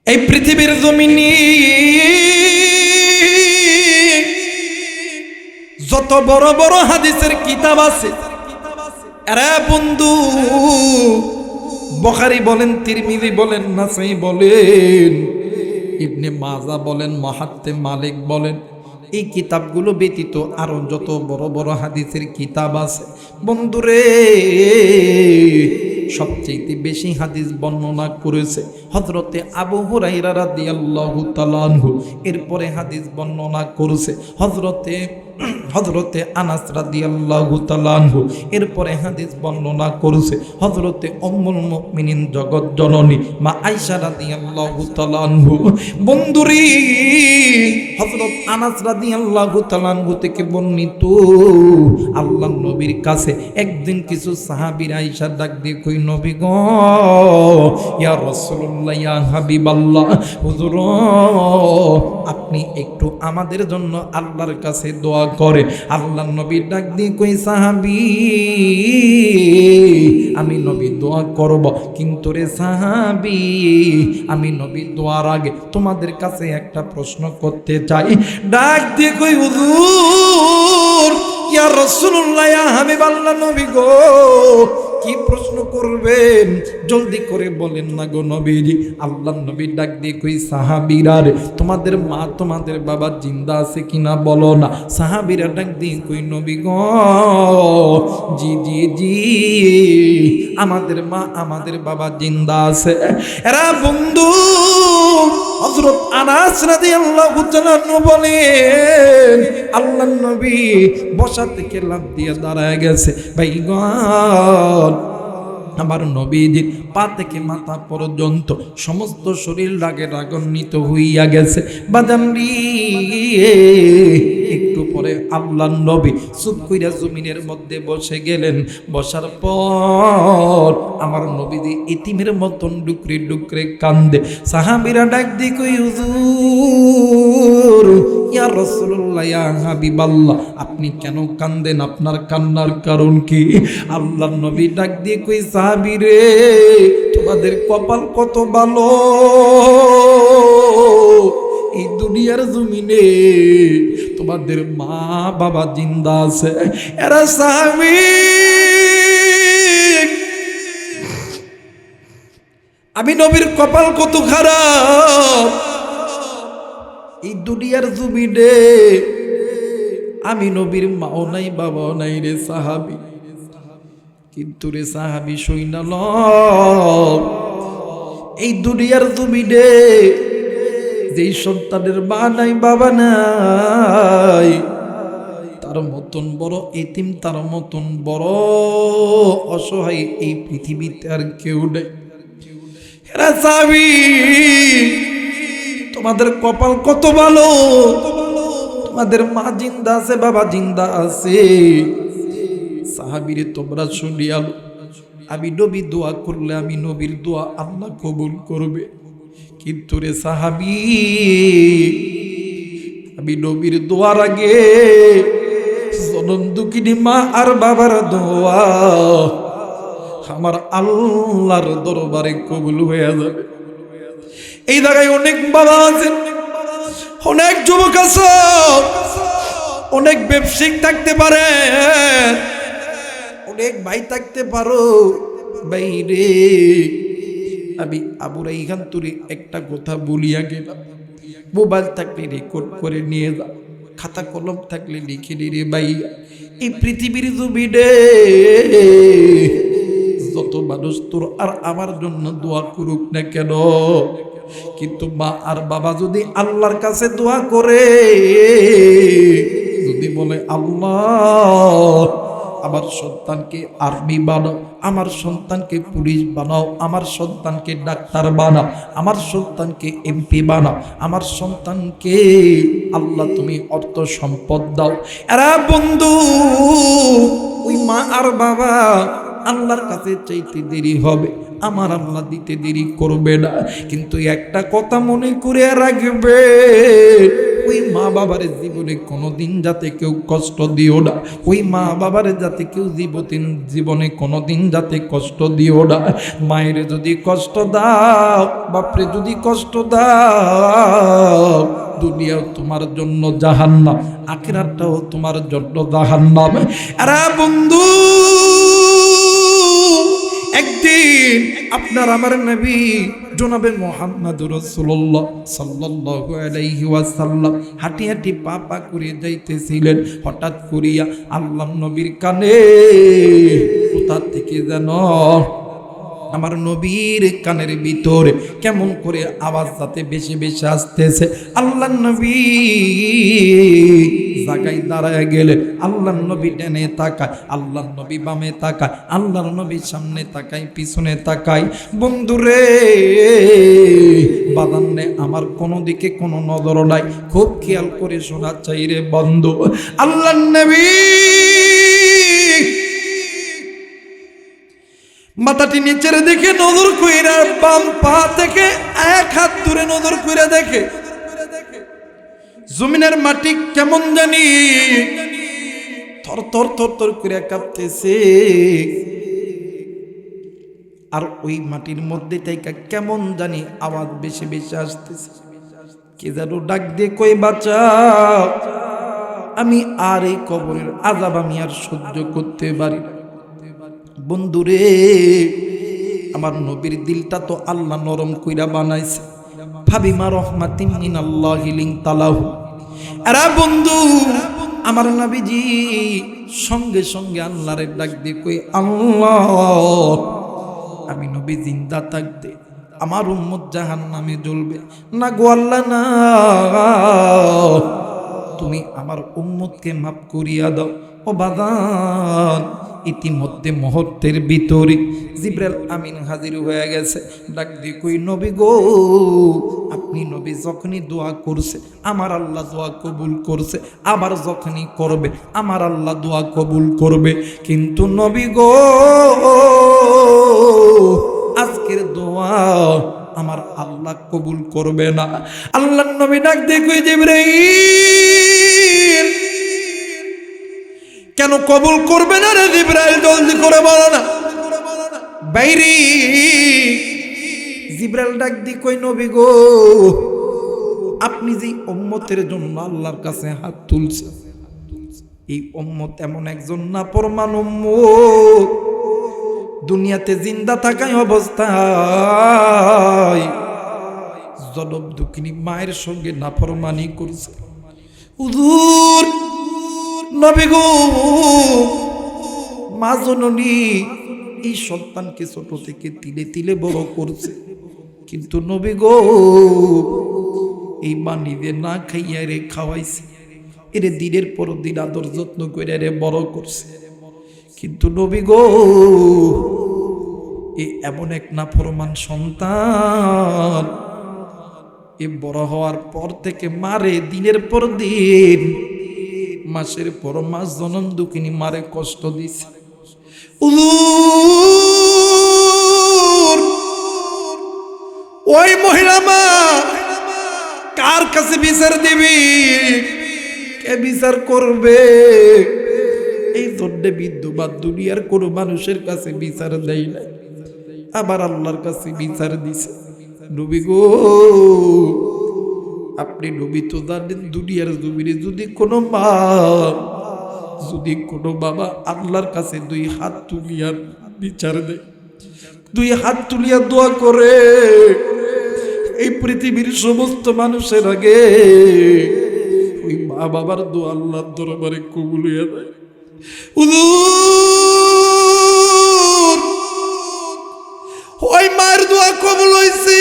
এই পৃথিবীর জমিনে যত বড় বড় হাদিসের কিতাব আছে, আরে বন্ধু, বুখারী বলেন, তিরমিজি বলেন, নাসাই বলেন, ইবনে মাজাহ বলেন, মুহাত্তিম মালিক বলেন, এই কিতাবগুলো ব্যতীত আরো যত বড় বড় হাদিসের কিতাব আছে বন্ধুরে, সবচেয়ে বেশি হাদিস বর্ণনা করেছে হযরতে আবু হুরায়রা রাদিয়াল্লাহু তাআলা আনহু। এরপরে হাদিস বর্ণনা করেছে হযরতে আনাস রাদিয়াল্লাহু তাআলা আনহু। এরপরে হাদিস বর্ণনা করেছে হযরতে উম্মুল মুমিনিন জগৎ জননী মা আয়েশা রাদিয়াল্লাহু তাআলা আনহু। বন্ধুরে, হযরত আনাস রাদিয়াল্লাহু তাআলা আনহু থেকে বর্ণিত, আল্লাহর নবীর কাছে একদিন কিছু সাহাবীরা আয়েশা ডাক দিয়ে কই, নবী গো, ইয়া রাসূলুল্লাহ, ইয়া হাবিবাল্লাহ, হুজুর আপনি একটু আমাদের জন্য আল্লাহর কাছে দোয়া করে। আল্লাহর নবী ডাক দিয়ে কই, সাহাবী, আমি নবী দোয়া করব, কিন্তু রে সাহাবী, আমি নবী দোয়ার আগে তোমাদের কাছে একটা প্রশ্ন করতে চাই। ডাক দিয়ে কই, হুজুর, ইয়া রাসূলুল্লাহ, ইয়া হাবিবাল্লাহ, নবী গো, কি প্রশ্ন করবেন জলদি করে বলেন না গো নবীজি। আল্লাহর নবী ডাক দিয়ে কই, সাহাবীরা রে, তোমাদের মা তোমাদের বাবা জিন্দা আছে কিনা বলো না। সাহাবীরা ডাক দিয়ে কই, নবী গো, জি জি জি, আমাদের মা আমাদের বাবা জিন্দা আছে। এরা বন্ধু, হযরত আনাস রাদিয়াল্লাহু তাআলা বলেন, আল্লাহর নবী বসা থেকে লাফ দিয়ে দাঁড়ায় গেছে। ভাইগণ, আমার নবীজির পা থেকে মাথা পর্যন্ত সমস্ত শরীর রাগে রাগান্বিত হইয়া গেছে। বাদামরি, একটু পরে আল্লাহর নবী চুপ কইরা জমিনের মধ্যে বসে গেলেন। বসার পর আমার নবীজি ইতিমের মতন ডুকরে ডুকরে কান্দে। সাহাবীরা ডাক দিয়ে কই, হুজুর, ইয়া রাসূলুল্লাহ, ইয়া হাবিবাল্লাহ, আপনি কেন কান্দেন? আপনার কান্নার কারণ কি? আল্লাহর নবী ডাক দিয়ে কই, সাহাবী রে, তোমাদের কপাল কত ভালো, এই দুনিয়ার জমিনে তোমাদের মা বাবা জিন্দা আছে। এরা সাহাবী, আমি নবীর কপাল কত খারাপ, এই দুনিয়ার জমিনে আমি নবীর মাও নাই বাবাও নাই রে সাহাবী। কিন্তু রে সাহাবী, শুইনা ল, এই দুনিয়ার জমিনে যেই সন্তানের মা নাই বাবা নাই, তার মতন বড় এতিম, তার মতন বড় অসহায় এই পৃথিবীতে আর কেউ নেই। হেরা সাহাবী, তোমাদের কপাল কত ভালো, তোমাদের মা জিন্দা আছে, বাবা জিন্দা আছে। সাহাবীরে তোমরা শুনিয়াল, আমি নবী দোয়া করলে আমি নবীর দোয়া আল্লাহ কবুল করবে। কিন্তু রে সাহাবী, আমি নবীর দোয়ার আগে জনম দুঃখিনী মা আর বাবার দোয়া আমার আল্লাহর দরবারে কবুল হয়ে যাবে। এই জায়গায় অনেক বাবা আছেন, অনেক যুবক আছে, অনেক ব্যবসায়িক থাকতে পারে, অনেক ভাই থাকতে পারো। বাইরে আমি আবুরা এইখান তুরি একটা কথা বলিয়া গেলাম, মোবাইল থাকলে রেকর্ড করে নিয়ে যা, খাতা কলম থাকলে লিখে রে ভাইয়া। এই পৃথিবীর জমিনে যত মানুষ তোর আর আমার জন্য দোয়া করুক না কেন, কিন্তু মা আর বাবা যদি আল্লাহর কাছে দোয়া করে, যদি বলে, আল্লাহ আমার সন্তানকে আর্মি বানাও, আমার সন্তানকে পুলিশ বানাও, আমার সন্তানকে ডাক্তার বানাও, আমার সন্তানকে এমপি বানাও, আমার সন্তানকে আল্লাহ তুমি অর্থ সম্পদ দাও। এরা বন্ধু, ওই মা আর বাবা আল্লাহর কাছে চাইতে দেরি হবে, আমার আল্লাহ দিতে দেরি করবে না। কিন্তু একটা কথা মনে করে রাখবে, ওই মা বাবার জীবনে কোনোদিন যাতে কেউ কষ্ট দিও না, ওই মা বাবার যাতে কেউ জীবনে কোনোদিন যাতে কষ্ট দিও না। মায়ের যদি কষ্ট দাও, বাপরে যদি কষ্ট দাও, দুনিয়াও তোমার জন্য জাহান্নাম, আখিরাতটাও তোমার জন্য জাহান্নাম। আরে বন্ধু, একদিন আপনার আমার নবী জনাবে মুহাম্মদুর রাসূলুল্লাহ সাল্লাল্লাহু আলাইহি ওয়াসাল্লাম হাঁটি হাঁটি পা পা করে যাইতেছিলেন। হঠাৎ করিয়া আল্লাহর নবীর কানে কোথা থেকে যেন আমার নবীর কানের ভিতরে কেমন করে আওয়াজ যাতে বেশি বেশি আসতেছে। আল্লাহর নবী জায়গায় দাঁড়ায় গেলেন। আল্লাহর নবী ডানে তাকায়, আল্লাহর নবী বামে তাকায়, আল্লাহর নবী সামনে তাকায়, পিছনে তাকায়। বন্ধুরে বাদান্নে আমার কোনো দিকে কোনো নজর নাই, খুব খেয়াল করে শোনা চাই রে বন্ধু। আল্লাহর নবী মাথাটি নিচের দিকে নজর কইরা বাম পা থেকে এক হাত দূরে নজর কইরা দেখে জমিনের মাটি কেমন জানি থর থর থর থর করে কাঁপতেছে। আর ওই মাটির মধ্যে থেকে কেমন জানি আওয়াজ বেশি বেশি আসতেছে। কে যেন ডাক দিয়ে কই, বাঁচাও, আমি আর এই কবরের আযাব আমি আর সহ্য করতে পারি না। বন্ধুরে, আমার নবীর দিলটা তো আল্লাহ নরম কইরা বানাইছে। ফাবিমা রহমাতিন মিনাল্লাহি লিনতালাহু। আরে বন্ধু, আমার নবীজি সঙ্গে সঙ্গে আল্লাহরে ডাক দিয়ে কই, আল্লাহ, আমি নবী জিন্দা থাকতে আমার উম্মত জাহান্নামে জ্বলবে না গো আল্লাহ, না, তুমি আমার উম্মতকে মাফ করিয়া দাও। ও বাদান, ইতিমধ্যে মুহূর্তের ভিতরে জিবরাইল আমিন হাজির হয়ে গেছে। ডাক দিয়ে কই, নবী গো, আপনি নবী যখনই দোয়া করছে আমার আল্লাহ দোয়া কবুল করছে, আবার যখনই করবে আমার আল্লাহ দোয়া কবুল করবে। কিন্তু নবী গো, আজকের দোয়া আমার আল্লাহ কবুল করবে না। আল্লাহর নবী ডাক দিয়ে কই, জিবরাইল, কেন কবুল করবে না রে জিবরাইল? জলদি করে বলো না। বাইরে জিবরাইল ডাক দি কই, নবী গো, আপনি যে উম্মতের জন্য আল্লাহর কাছে হাত তুলছেন, এই উম্মত এমন একজন নাফরমান উম্মত, দুনিয়াতে জিন্দা থাকায় অবস্থায় জনম দুঃখিনী মায়ের সঙ্গে নাফরমানি করছে। হুজুর, নবী গো, মা জননী এই সন্তানকে ছোট থেকে তিলে তিলে বড় করছে, কিন্তু নবী গো, এই মা নিজে না খাইয়া রে খাওয়াইছে, এরে দিনের পর দিন আদর যত্ন করে রে বড় করছে। কিন্তু নবী গো, এই এমন এক নাফরমান সন্তান, এ বড় হওয়ার পর থেকে মারে দিনের পর দিন, মাসের পর মাস জনম দুঃখিনী মারে কষ্ট দিছে। ওই মহিলা মা কার কাছে বিচার দিবি? কে বিচার করবে? এই জন্যে বিদ্যমান দুনিয়ার কোনো মানুষের কাছে বিচার দেয় না, আবার আল্লাহর কাছে বিচার দিছে। নবী গো, আপনি নবী তো জানেন, দুনিয়ার জমিনে যদি কোনো মা, যদি কোনো বাবা আল্লাহর কাছে দুই হাত তুলিয়া বিচার দেয়, দুই হাত তুলিয়া দোয়া করে, এই পৃথিবীর সমস্ত মানুষের আগে ওই মা বাবার দোয়া আল্লাহর দরবারে কবুল হইয়া যায়। ওই মায়ের দোয়া কবুল হইছে,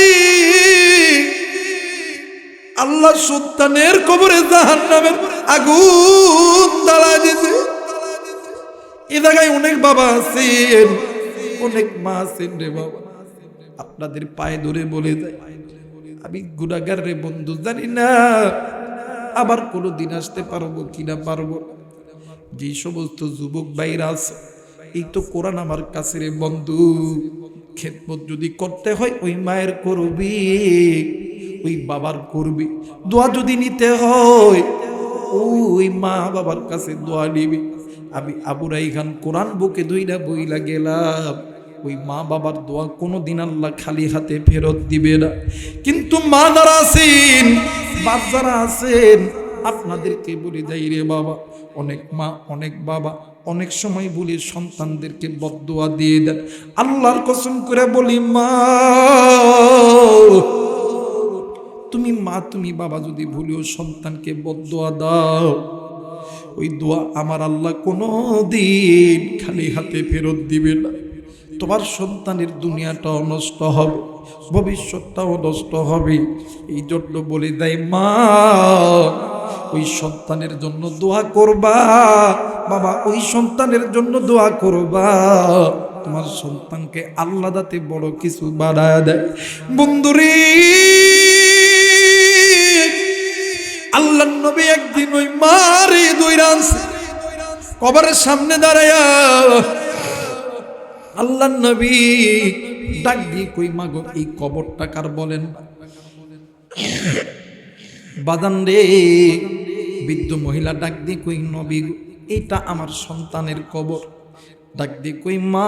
আল্লাহ সন্তানের কবরে জাহান্নামের আগুন জ্বালা দিয়েছে। এ জায়গায় অনেক বাবা আছেন, অনেক মা আছেন রে বাবা, আপনাদের পায়ে ধরে বলে যায়, আমি গুনাহগার রে বন্ধু, জানি না আবার কোনোদিন আসতে পারবো কিনা পারবো। যে সমস্ত যুবক ভাইরা আছে, এই তো কোরআন আমার কাছে রে বন্ধু, খেদমত যদি করতে হয় ওই মায়ের করবি, ওই বাবার করবি। দোয়া যদি নিতে হয় ওই মা বাবার কাছে দোয়া নিবি। আমি আবু রাইহান কোরআন বুকে দুইটা বইলা গেলাম, ওই মা বাবার দোয়া কোনোদিন আল্লাহ খালি হাতে ফেরত দিবে না। কিন্তু মা যারা আছেন, বাপ যারা আছেন, আপনাদেরকে বলে যাই রে বাবা, অনেক মা অনেক বাবা অনেক সময় বলি সন্তানদেরকে বদদোয়া দিয়ে দেন। আল্লাহর কসম করে বলি মা, তুমি বাবা যদি ভুলেও সন্তানকে বদদোয়া দাও, ওই দোয়া আমার আল্লাহ কোনো দিন খালি হাতে ফেরত দিবে না। তোমার সন্তানের দুনিয়াটাও নষ্ট হবে, ভবিষ্যৎটাও নষ্ট হবে। এই জন্য বলে দেয় মা, ওই সন্তানের জন্য দোয়া করবা বাবা, ওই সন্তানের জন্য দোয়া করবা, তোমার সন্তানকে আল্লাহ দাতে বড় কিছু বাড়ায় দেয়। বন্ধুরে, আল্লাহ নবী একদিন ওই মারে দইরাস কবরের সামনে দাঁড়ায়া আল্লাহ নবী ডাক দিয়ে কই মাগো এই কবরটা কার বলেন? বাদান রে, বৃদ্ধ মহিলা ডাক দিয়ে কই নবী এইটা আমার সন্তানের কবর। ডাক দিয়ে কই মা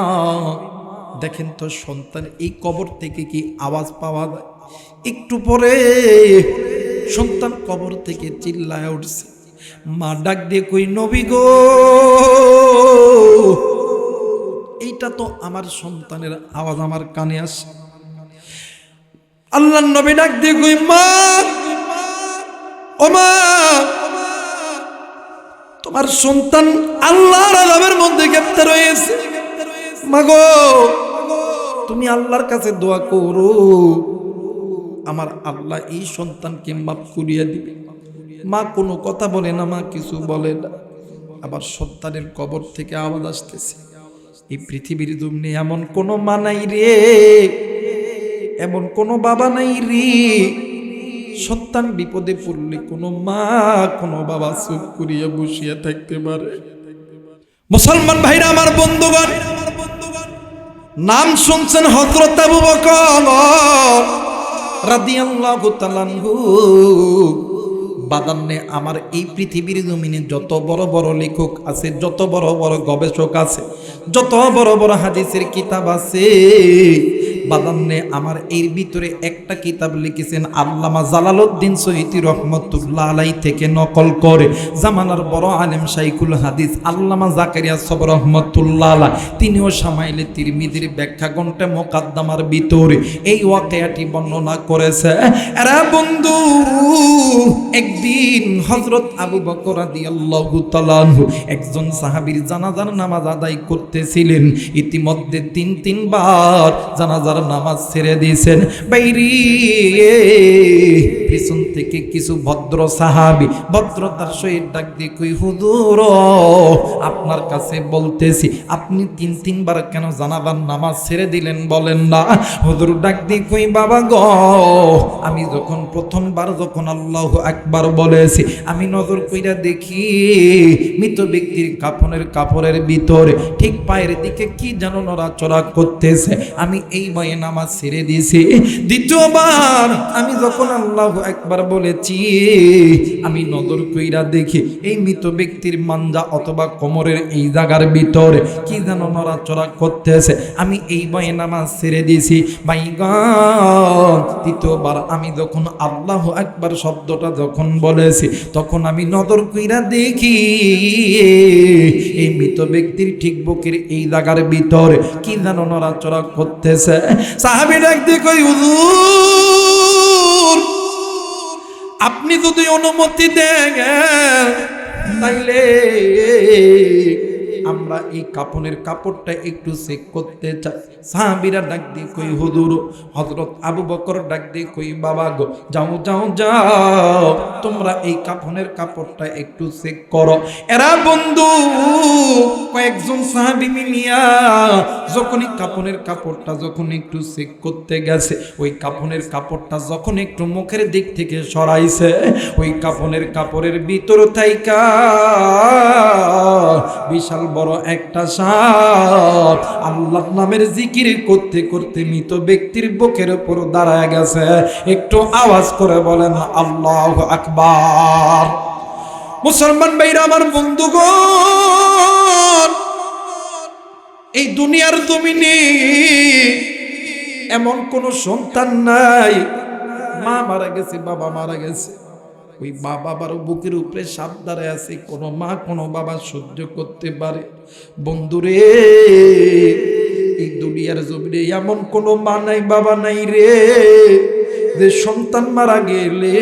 দেখেন তো সন্তান এই কবর থেকে কি আওয়াজ পাওয়া যায়? একটু পরে সন্তান কবর থেকে চিল্লায় উঠছে। মা ডাক দিয়ে কই নবী গো, এইটা তো আমার সন্তানের আওয়াজ আমার কানে আসে। আল্লাহর নবী ডাক দিয়ে কই মা, ও মা, তোমার সন্তান আল্লাহর আযাবের মধ্যে গ্রেফতার হয়েছে। মাগো তুমি আল্লাহর কাছে দোয়া করো, আমার আল্লাহ এই সন্তানকে মাফ করিয়া দিবে। মা কোনো কথা বলে না, মা কিছু বলে না। আবার সন্তানের কবর থেকে আওয়াজ আসতেছে। এই পৃথিবীর জমিনে এমন কোন মা নাই রে, এমন কোন বাবা নাই রে, সন্তান বিপদে পড়লে কোনো মা কোনো বাবা চুপ করিয়া বসিয়া থাকতে পারে? মুসলমান ভাইরা আমার, বন্ধুগণ, নাম শুনছেন হযরত আবু বকর রাদিয়াল্লাহু তাআলা আনহু। বাদান্নে আমার এই পৃথিবীর জমিনে যত বড় বড় লেখক আছে, যত বড় বড় গবেষক আছে, যত বড় বড় হাদিসের কিতাব আছে, বাদান্নে আমার এর ভিতরে একটা কিতাব লিখেছেন আল্লামা জালালউদ্দিন সৈয়দী রহমাতুল্লাহ আলাইহি থেকে নকল করে জামানার বড় আলেম শাইখুল হাদিস আল্লামা জাকারিয়া সবর রহমাতুল্লাহ আলাইহি, তিনিও শামাইলে তিরমিজির ব্যাখ্যা গ্রন্থে মুকাদ্দামার ভিতরে এই ওয়াকিয়াটি বর্ণনা করেছে। এরা বন্ধু, একদিন হযরত আবু বকর রাদিয়াল্লাহু তাআলা আনহু একজন সাহাবীর জানাজার নামাজ আদায় করতেছিলেন। ইতিমধ্যে তিনবার জানাজার নামাজ ছেড়ে দিয়েছেন। বাইরে পিছন থেকে কিছু ভদ্র সাহাবী ভদ্রতার সহিত ডাক দিয়ে কই হুজুর, আপনার কাছে বলতেছি আপনি তিনবার কেন জানাজার নামাজ ছেড়ে দিলেন বলেন না? হুজুর ডাক দিয়ে কই বাবা গো, আমি যখন প্রথমবার যখন আল্লাহু আকবার বলেছি, আমি নজর কইরা দেখি মৃত ব্যক্তির কাপড়ের ভিতরে ঠিক পায়ের দিকে কি যেন নড়াচড়া করতেছে। আমি এই ভয়ে নামাজ ছেড়ে দিয়েছি। দ্বিতীয়বার আমি যখন আল্লাহু আকবার বলেছি, আমি নজর কইরা দেখি এই মৃত ব্যক্তির মানজা অথবা কোমরের এই জায়গার ভিতরে কি যেন নড়াচড়া করতেছে। আমি এই ভয়ে নামাজ ছেড়ে দিয়েছি। ভাইগণ, তৃতীয়বার আমি যখন আল্লাহু আকবার শব্দটা যখন বলেছি, তখন আমি নজর কইরা দেখি এই মৃত ব্যক্তির ঠিক বুকের এই জায়গার ভিতরে কি যেন নড়াচড়া করতেছে। সাহাবী ডাক দিয়ে কই হুজুর, আপনি যদি অনুমতি দেন তাইলে আমরা এই কাপড়টা একটু চেক করতে চাই। সাহাবীরা ডাক দিয়ে কই হুজুর, হযরত আবু বকর ডাক দিয়ে কই বাবা গো, যাও তোমরা এই কাপড়টা একটু চেক করো। এরা বন্ধু কয়েকজন সাহাবী মিলিয়া যখনই কাপড়টা যখন একটু চেক করতে গেছে, ওই কাপড়টা যখন একটু মুখের দিক থেকে সরাইছে, ওই কাপড়ের ভিতর থাইকা বিশাল বড় একটা সাপ আল্লাহর নামের জিকির করতে করতে মৃত ব্যক্তির বুকের উপর দাঁড়ায় গেছে। একটু আওয়াজ করে বলেন আল্লাহু আকবার। মুসলমান ভাইরা আমার, বন্ধুগণ, এই দুনিয়ার জমিনে এমন কোন সন্তান নাই, মা মারা গেছে, বাবা মারা গেছে, ওই মা বাবার বুকের উপরে সাপ দাঁড়ায় আছে, কোনো মা কোনো বাবা সহ্য করতে পারে? বন্ধুরে, এই দুনিয়ার জমিনে এমন কোনো মা নাই, বাবা নাই রে, যে সন্তান মারা গেলে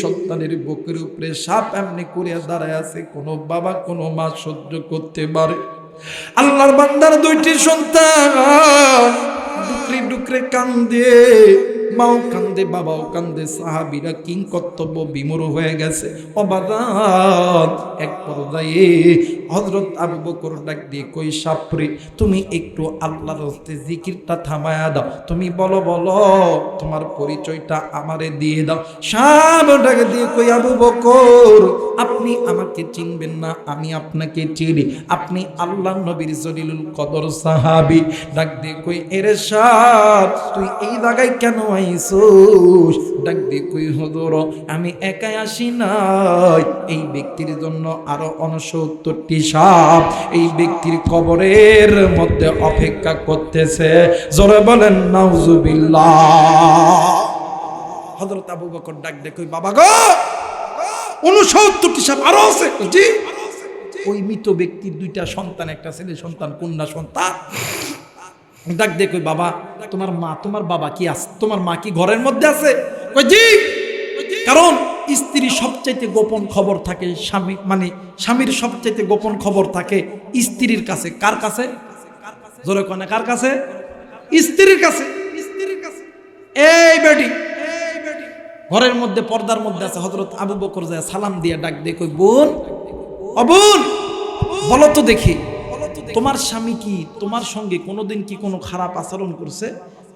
সন্তানের বুকের উপরে সাপ এমনি করে দাঁড়ায় আছে, কোনো বাবা কোনো মা সহ্য করতে পারে? আল্লাহর বান্দার দুইটি সন্তান ডুকরে ডুকরে কান্দে, মাও কান্দে, বাবাও কান্দে, সাহাবীরা কিং কর্তব্য বিমূঢ় হয়ে গেছে। অবাদান এক পর্যায়ে হযরত আবু বকর ডাক দিয়ে কই, সাপরে তুমি একটু আল্লাহর রাস্তে জিকিরটা থামায়া দাও, তুমি বলো বলো তোমার পরিচয়টা আমারে দিয়ে দাও। সাপ ডাক দিয়ে কই, আবু বকর আপনি আমাকে চিনবেন না, আমি আপনাকে চিনি, আপনি আল্লাহর নবীর জলিলুল কদর সাহাবী। ডাক দিয়ে কই, এরে সাপ তুই এই জায়গায় কেন আইছস? ডাক দিয়ে কই, হুজুর আমি একাই আসি নাই, এই ব্যক্তির জন্য আরো 69টি সাপ এই ব্যক্তির কবরের মধ্যে অপেক্ষা করতেছে। জোরে বলেন নাউজুবিল্লাহ। হযরত আবু বকর ডাক দিয়ে কই, বাবা গো 69টি সাপ আরো আছে। জি, ওই মৃত ব্যক্তির দুইটা সন্তান, একটা ছেলে সন্তান, কন্যা সন্তান। ডাক দিয়ে কই, বাবা তোমার মা তোমার বাবা কি আছে, তোমার মা কি ঘরের মধ্যে আছে? কই জি, কারণ স্ত্রী সবচাইতে গোপন খবর থাকে স্বামী, মানে স্বামীর সবচাইতে গোপন খবর থাকে স্ত্রীর কাছে। কার কাছে? জোরে কোনে, কার কাছে? স্ত্রীর কাছে। এই বেটি ঘরের মধ্যে পর্দার মধ্যে আছে। হযরত আবু বকর যায় সালাম দিয়ে ডাক দিয়ে কই, বোন ও বোন বলো তো দেখি, তোমার স্বামী কি তোমার সঙ্গে কোনোদিন কি কোনো খারাপ আচরণ করছে?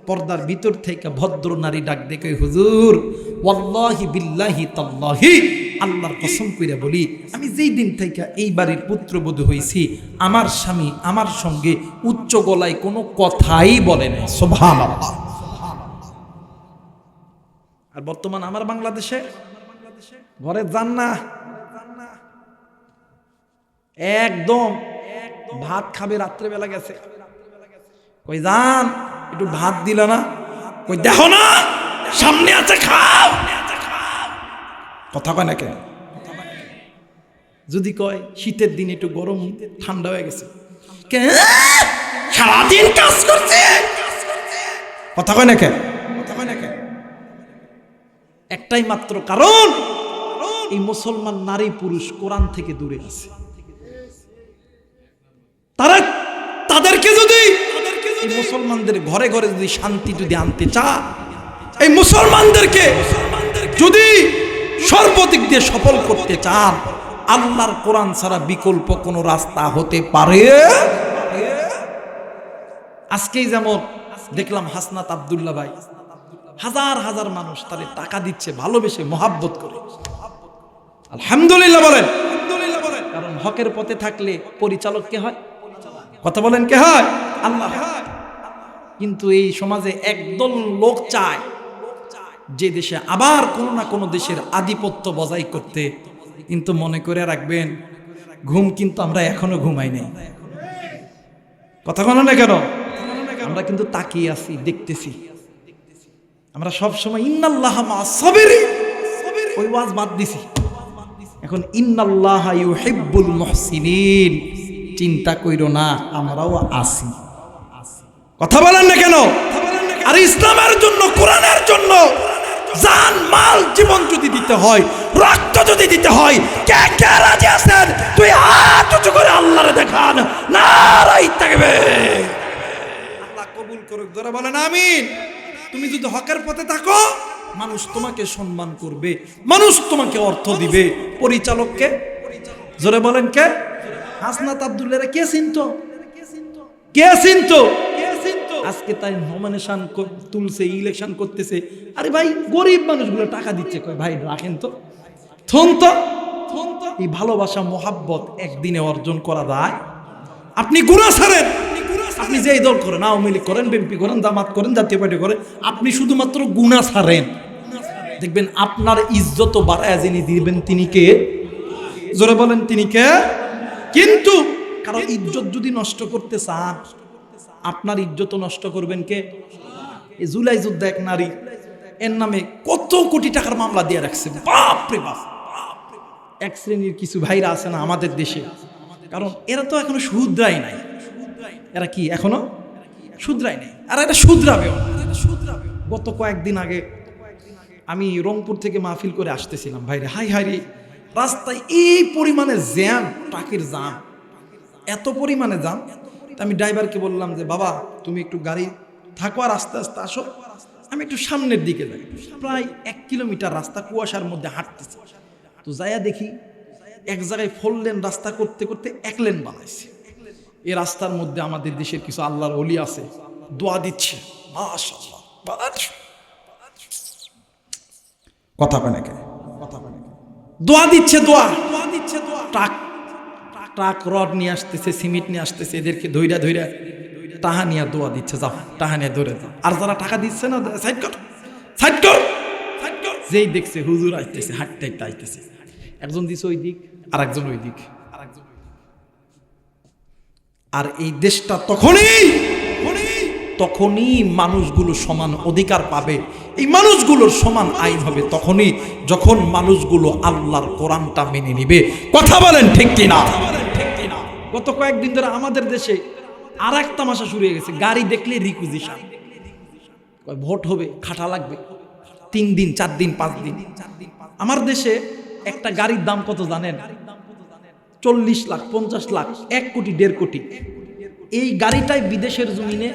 পর্দার ভিতর থেকে ভদ্র নারী ডাক দেখে, হুজুর ওয়াল্লাহি বিল্লাহি তাল্লাহি, আল্লাহর কসম কইরা বলি আমি যেই দিন থেকে এই বাড়ির পুত্রবধূ হইছি আমার স্বামী আমার সঙ্গে উচ্চ গলায় কোনো কথাই বলে না। সুবহানাল্লাহ। আর বর্তমান আমার বাংলাদেশে ঘরে যান না, একদম ভাত খাবে, রাত্রেবেলা গেছে, কই যান একটু ভাত দিল না, কই দেখো না সামনে আছে খাও। কথা কয় না কেন? যদি কয় শীতের দিন একটু গরম ঠান্ডা হয়ে গেছে, সারাদিন কাজ করছে, কথা কয় না কেন? একটাই মাত্র কারণ, এই মুসলমান নারী পুরুষ কোরআন থেকে দূরে আছে। তাদেরকে যদি এই মুসলমানদের ঘরে ঘরে যদি শান্তি যদি আনতে চায়, এই মুসলমানদেরকে যদি সর্বদিক দিয়ে সফল করতে চান, আল্লাহর কোরআন ছাড়া বিকল্প কোন রাস্তা হতে পারে? আজকেই যেমন দেখলাম হাসনাত আব্দুল্লাহ ভাই, হাজার হাজার মানুষ তারে টাকা দিচ্ছে ভালোবেসে মহাব্বত করে। আলহামদুলিল্লাহ বলেন, কারণ হকের পথে থাকলে পরিচালক কে হয়? কথা বলেন, কে হয়? আল্লাহ। কিন্তু এই সমাজে একদল লোক চায় যে দেশে আবার কোনো না কোনো দেশের আধিপত্য বজায় করতে। কিন্তু মনে করে রাখবেন, ঘুম কিন্তু আমরা এখনো ঘুমাই নাই। কথা বলেন না কেন? আমরা কিন্তু তাকিয়ে আছি, দেখতেছি। আমরা সব সময় ইন্নাল্লাহা মা'আস সাবিরিন, ওই ওয়াজ বাদ দিছি, এখন ইন্নাল্লাহা ইউহিব্বুল মুহসিনিন। চিন্তা কইরো না, আমরাও আছি। কথা বলেন না কেন? আর ইসলামের জন্য, কোরআনের জন্য জান মাল জীবন যদি দিতে হয়, রক্ত যদি দিতে হয়, কে কে রাজি আছেন? তুই হাত উঁচু করে আল্লাহরে দেখান, নারায়ে তাকবীর। আল্লাহ কবুল করুক, জোরে বলেন আমিন। তুমি যদি হকের পথে থাকো, মানুষ তোমাকে সম্মান করবে, মানুষ তোমাকে অর্থ দিবে। পরিচালককে জোরে বলেন কে? হাসনাত আব্দুল্লাহরে কে চিনতো? কে চিনতো? আজকে তাই নমিনেশন তুলছে, ইলেকশন করতেছে। আরে ভাই, গরিব মানুষগুলো টাকা দিচ্ছে, কয় ভাই রাখেন তো, থন তো, এই ভালোবাসা মোহাব্বত একদিনে অর্জন করা যায়? আপনি গুনাহ ছাড়েন, আপনি যেই দল করেন, আওয়ামী লীগ করেন, বিএনপি করেন, জামাত করেন, জাতীয় পার্টি করেন, আপনি শুধুমাত্র গুনাহ ছাড়েন, দেখবেন আপনার ইজ্জত বাড়ায় যিনি দিবেন তিনি কে? জোরে বলেন তিনি কে? কিন্তু কারো ইজ্জত যদি নষ্ট করতে চান, আপনার ইজ্জত নষ্ট করবেন কে? এই জুলাই যুদ্ধ এক নারী, এর নামে কত কোটি টাকার মামলা দিয়ে রাখছে। বাপ রে বাপ। এক শ্রেণীর কিছু ভাইরা আছে না আমাদের দেশে, কারণ এরা তো এখনো শুধরাই নাই। এরা কি এখনো শুধরাই নাই, আর এটা শুধরাবেও না। গত কয়েকদিন আগে আমি রংপুর থেকে মাহফিল করে আসতেছিলাম, ভাইরে হাই হাই রে, রাস্তায় এই পরিমাণে জ্যাম, ট্রাকের জাম, এত পরিমাণে জাম। আমি ড্রাইভারকে বললাম যে বাবা তুমি একটু গাড়ি থাকো আর আস্তে আস্তে আসো, আমি একটু সামনের দিকে যাই। প্রায় 1 কিলোমিটার রাস্তা কুয়াশার মধ্যে হাঁটতেছি, তো যাইয়া দেখি এক জায়গায় 4 লেন রাস্তা করতে করতে 1 লেন বানাইছে। এই রাস্তার মধ্যে আমাদের দেশের কিছু আল্লাহর ওলি আছে, দোয়া দিচ্ছে, মাশাআল্লাহ, কথা পায় নাকি, দোয়া দিচ্ছে, দোয়া দিচ্ছে। ট্রাক রড নিয়ে আসতেছে, সিমেন্ট নিয়ে আসতেছে, এদেরকে ধইরা ধইরা টাকা নিয়ে দোয়া দিচ্ছে, যাও টাকা নিয়ে ধরে যাও। আর যারা টাকা দিচ্ছে না, সাইড কর, সাইড কর। যেই দেখছে হুজুর আইতেছে, হাঁটতে হাঁটতে আইতেছে, একজন দিছে ওই দিক, আর একজন ওই দিক। আর এই দেশটা তখনই মানুষগুলো সমান অধিকার পাবে, এই মানুষগুলোর সমান আইন হবে তখনই যখন মানুষগুলো আল্লাহর কোরআনটা মেনে নিবে। কথা বলেন ঠিক কিনা? গত কয়েকদিন ধরে আমাদের দেশে আর এক তামাশা শুরু হয়ে গেছে, গাড়ি দেখলে রিকুইজিশন। ভোট হবে, খাটা লাগবে 3 দিন 4 দিন 5 দিন। আমার দেশে একটা গাড়ির দাম কত জানেন? 40 লাখ, 50 লাখ, 1 কোটি, 1.5 কোটি। এই গাড়িটাই বিদেশের জমিনে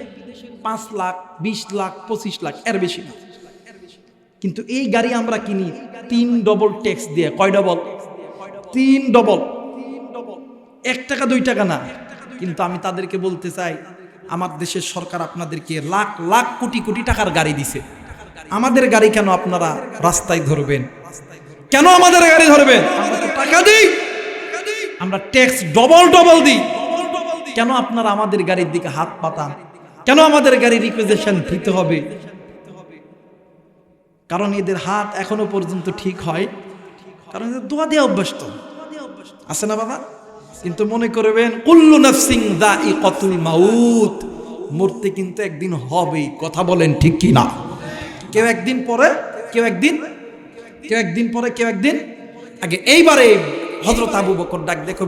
5 লাখ, 20 লাখ, 25 লাখ, এর বেশি না। কিন্তু এই গাড়ি আমরা কিনি 3 ডবল ট্যাক্স দিয়ে। কয় ডবল? 3 ডবল। 1 টাকা 2 টাকা না। কিন্তু আমি তাদেরকে বলতে চাই, আমার দেশের সরকার আপনাদেরকে লাখ লাখ কোটি কোটি টাকার গাড়ি দিছে, আমাদের গাড়ি কেন আপনারা রাস্তায় ধরবেন? কেন আমাদের গাড়ি ধরবেন? আমরা তো টাকা দিই, আমরা ট্যাক্স ডবল ডবল দিই, কেন আপনারা আমাদের গাড়ির দিকে হাত পাতান? কেন আমাদের গাড়ি রিকুইজিশন দিতে হবে? কারণ এদের হাত এখনো পর্যন্ত ঠিক হয়, কারণ দোয়া দিয়ে অভ্যাস তো আছে না বাবা। কিন্তু মনে করবেন কুল্লু নাফসিন যায়িকাতুল মাউত, মরতে কিন্তু একদিন হবেই। কথা বলেন ঠিক কি না? কেউ একদিন পরে, কেউ একদিন পরে, কেউ একদিন আগে। এইবারে হযরত আবু বকর ডাক দেখো,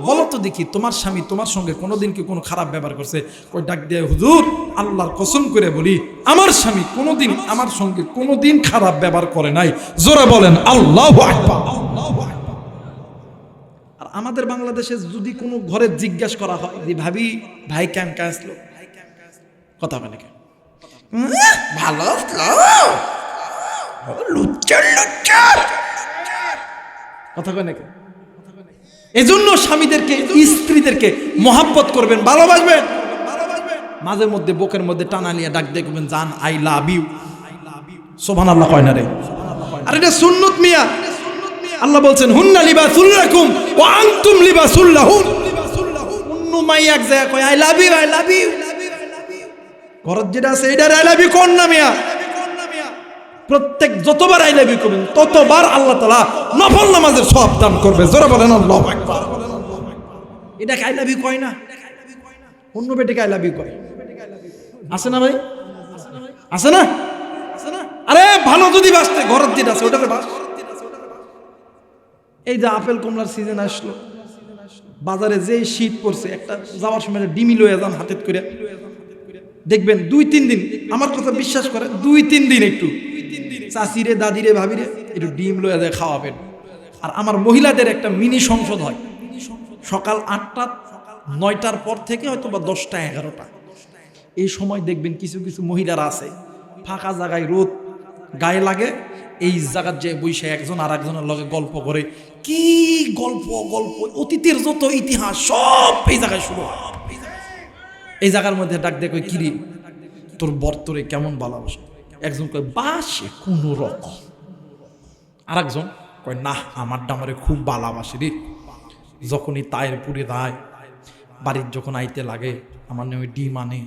বলো তো দেখি তোমার স্বামী তোমার সঙ্গে কোনোদিন কি কোনো খারাপ ব্যবহার করছে? ওই ডাক দিয়ে, হুজুর আল্লাহর কসম করে বলি আমার স্বামী কোনোদিন আমার সঙ্গে কোনোদিন খারাপ ব্যবহার করে নাই। জোরে বলেন আল্লাহু আকবার। আর আমাদের বাংলাদেশে যদি কোনো ঘরে জিজ্ঞাসা করা হয় যে ভাবি ভাই কেমন আসলো, কথা বলে কেন? ভালো কথা কয় নাকি? এজন্য স্বামীদেরকে, স্ত্রীদেরকে মহাব্বত করবেন, ভালোবাসবেন। মাঝে মধ্যে বুকের মধ্যে টানা নিয়ে ডাক দেখবেন, জান আই লাভ ইউ। সুবহানাল্লাহ কয় না রে? আর এটা সুন্নত মিয়া। আল্লাহ বলছেন হুন্না লিবাসুল লাকুম ওয়া আনতুম লিবাসুল লাহুম। অন্য মাই এক জায়গা কয় I love you, I love you. ঘরত যেটা আছে এটা আই লাভ ইউ কোন না মিয়া? প্রত্যেক যতবার আই লাভ ইউ করবেন ততবার আল্লাহ তাআলা নফল নামাজের সওয়াব দান করবে। জোরে বলেন আল্লাহু আকবার। এটা আই লাভ ইউ কয় না, অন্য বেটিকে আই লাভ ইউ কয়। আছে না ভাই? আছে না? আরে ভালো যদি বাসতে ঘরত যেটা আছে ওটাকে বাস। এই যে আপেল কমলার সিজন আসলো, বাজারে যে শীত পড়ছে, একটা যাওয়ার সময় ডিমি লয়ে যান হাতে করে, দেখবেন 2-3 দিন, আমার কথা বিশ্বাস করেন, 2-3 দিন একটু চাচিরে দাদিরে ভাবিরে একটু ডিম লয়ে যায় খাওয়াবেন। আর আমার মহিলাদের একটা মিনি সংসদ হয় সকাল 8টা 9টার পর থেকে হয়তো বা 10টা 11টা। এই সময় দেখবেন কিছু কিছু মহিলারা আছে ফাঁকা জায়গায়, রোদ গায়ে লাগে, এই জায়গার যে বৈশে একজন আর একজনের লগে গল্প করে। কি গল্প, অতীতের যত ইতিহাস সব এই জায়গায় শুরু হয়। এই জায়গার মধ্যে ডাক দেখো, কিরি তোর বর্তরে কেমন ভালোবাসে? একজন কয় বাসে কোন রকম, আর একজন কয় না, আমারটা আমারে খুব ভালোবাসে রে। যখনই তায়ের পুরে দেয়, বাড়ির যখন আইতে লাগে, আমার নামে ডিম আনে,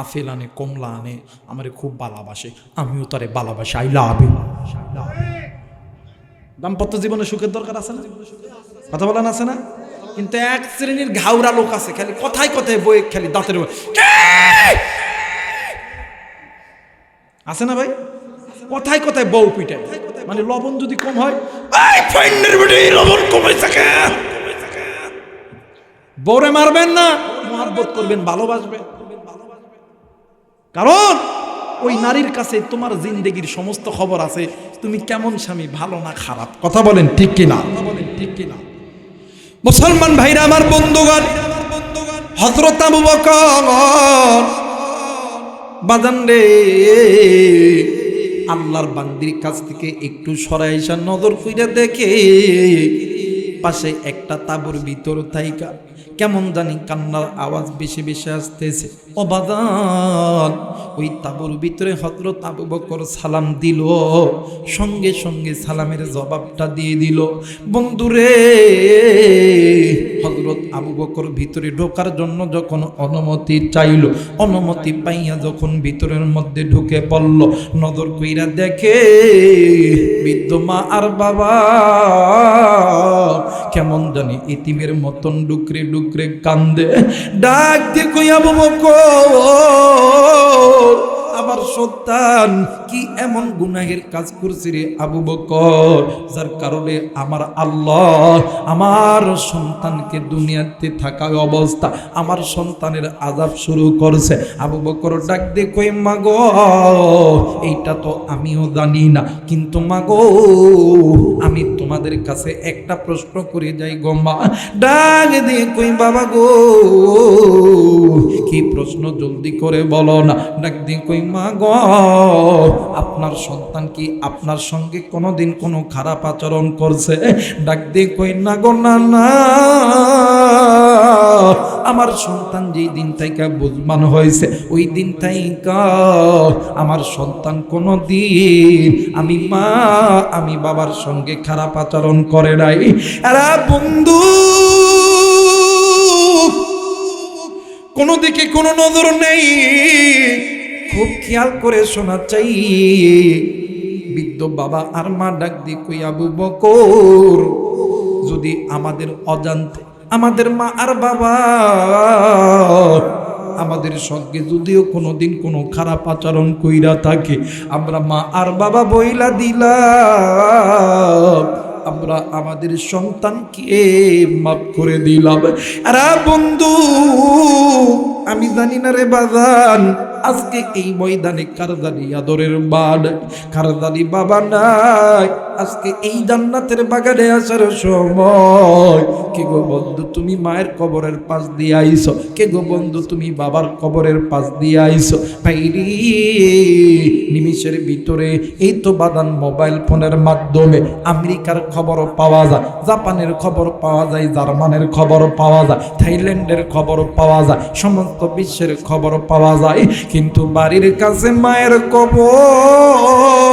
আপেল আনে, কমলা আনে, আমারে খুব ভালোবাসে, আমিও তারে ভালোবাসি। I love you. দাম্পত্য জীবনে সুখের দরকার আছে না? কথা বলেন আছে না? কিন্তু এক শ্রেণীর ঘাউরা লোক আছে, খালি কথায় কথায় বই, খালি দাঁতের আছে না ভাই? কথায় কথায় বউ পিটে, মানে লবণ যদি কম হয়, লবণ কমাইছে, বউরে মারবেন না, মহব্বত করবেন, ভালোবাসবেন। কারণ ওই নারীর কাছে তোমার জিন্দেগির সমস্ত খবর আছে, তুমি কেমন স্বামী, ভালো না খারাপ। কথা বলেন ঠিক কিনা? মুসলমান ভাইরা আমার, বন্ধুগণ, হযরত আবু বকর বাজান রে, আল্লাহর বান্দির কাছ থেকে একটু সরাইসা নজর কইরা দেখে, পাশে একটা তাঁবুর ভিতর থাইকা কেমন জানি কান্নার আওয়াজ বেশি বেশি আসতেছে। ও বাজান, ওই তাঁবুর ভিতরে হযরত আবু বকর সালাম দিল, সঙ্গে সঙ্গে সালামের জবাবটা দিয়ে দিল। বন্ধুরে, হযরত আবু বকর ভিতরে ঢোকার জন্য যখন অনুমতি চাইল, অনুমতি পাইয়া যখন ভিতরের মধ্যে ঢুকে পড়ল, নজর কইরা দেখে বৃদ্ধ মা আর বাবা কেমন জানি ইতিমের মতন ডুকরে ডুকরে কান্দে। ডাক দিয়ে কই, আবু বকর, আমার সন্তান কি এমন গুনাহের কাজ করছে রে আবু বকর, যার কারণে আমার আল্লাহ আমার সন্তানকে দুনিয়াতে থাকা অবস্থা আমার সন্তানের আযাব শুরু করছে। আবু বকর ডাক দিয়ে কই, মাগো, এইটা তো আমিও জানি না, কিন্তু মাগো, আমি তোমাদের কাছে একটা প্রশ্ন করে যাই গো মা। ডাক দিয়ে কই, বাবা গো, কি প্রশ্ন, জলদি করে বলো না। ডাক দিয়ে কই, মা গো, আপনার সন্তান কি আপনার সঙ্গে কোনোদিন কোনো খারাপ আচরণ করছে? ডাক দিয়ে কই, না গো, না না, আমার সন্তান যেই দিন থেকে বুঝমান হয়েছে, ওই দিন থেকে আমার সন্তান কোনো দিন আমি বাবার সঙ্গে খারাপ আচরণ করে নাই। এরা বন্ধু, কোনো দিকে কোনো নজর নেই, খুব খেয়াল করে শোনা চাই। বৃদ্ধ বাবা আর মা ডাক দিয়ে কই, আবু বকর, যদি আমাদের অজান্তে আমাদের মা আর বাবা আমাদের সঙ্গে যদিও কোনোদিন কোনো খারাপ আচরণ কইরা থাকে, আমরা মা আর বাবা বইলা দিলাম, আমরা আমাদের সন্তানকে মাফ করে দিলাম। আরে বন্ধু, আমি জানি না রে বাজান, আজকে এই ময়দানে কারদানি আদরের বান, কারদানি বাবা নাই, আজকে এই জান্নাতের বাগানে আসার সময়। কে গো বন্ধু, তুমি মায়ের কবরের পাশ দিয়ে আইছো? কে গো বন্ধু, তুমি বাবার কবরের পাশ দিয়ে আইছো? ভাইরি, নিমিষের ভিতরে এই তো বাদান মোবাইল ফোনের মাধ্যমে আমেরিকার খবর পাওয়া যায়, জাপানের খবর পাওয়া যায়, জার্মানের খবর পাওয়া যায়, থাইল্যান্ডের খবর পাওয়া যায়, সমস্ত বিশ্বের খবর পাওয়া যায়, কিন্তু বাড়ির কাছে মায়ের কবর,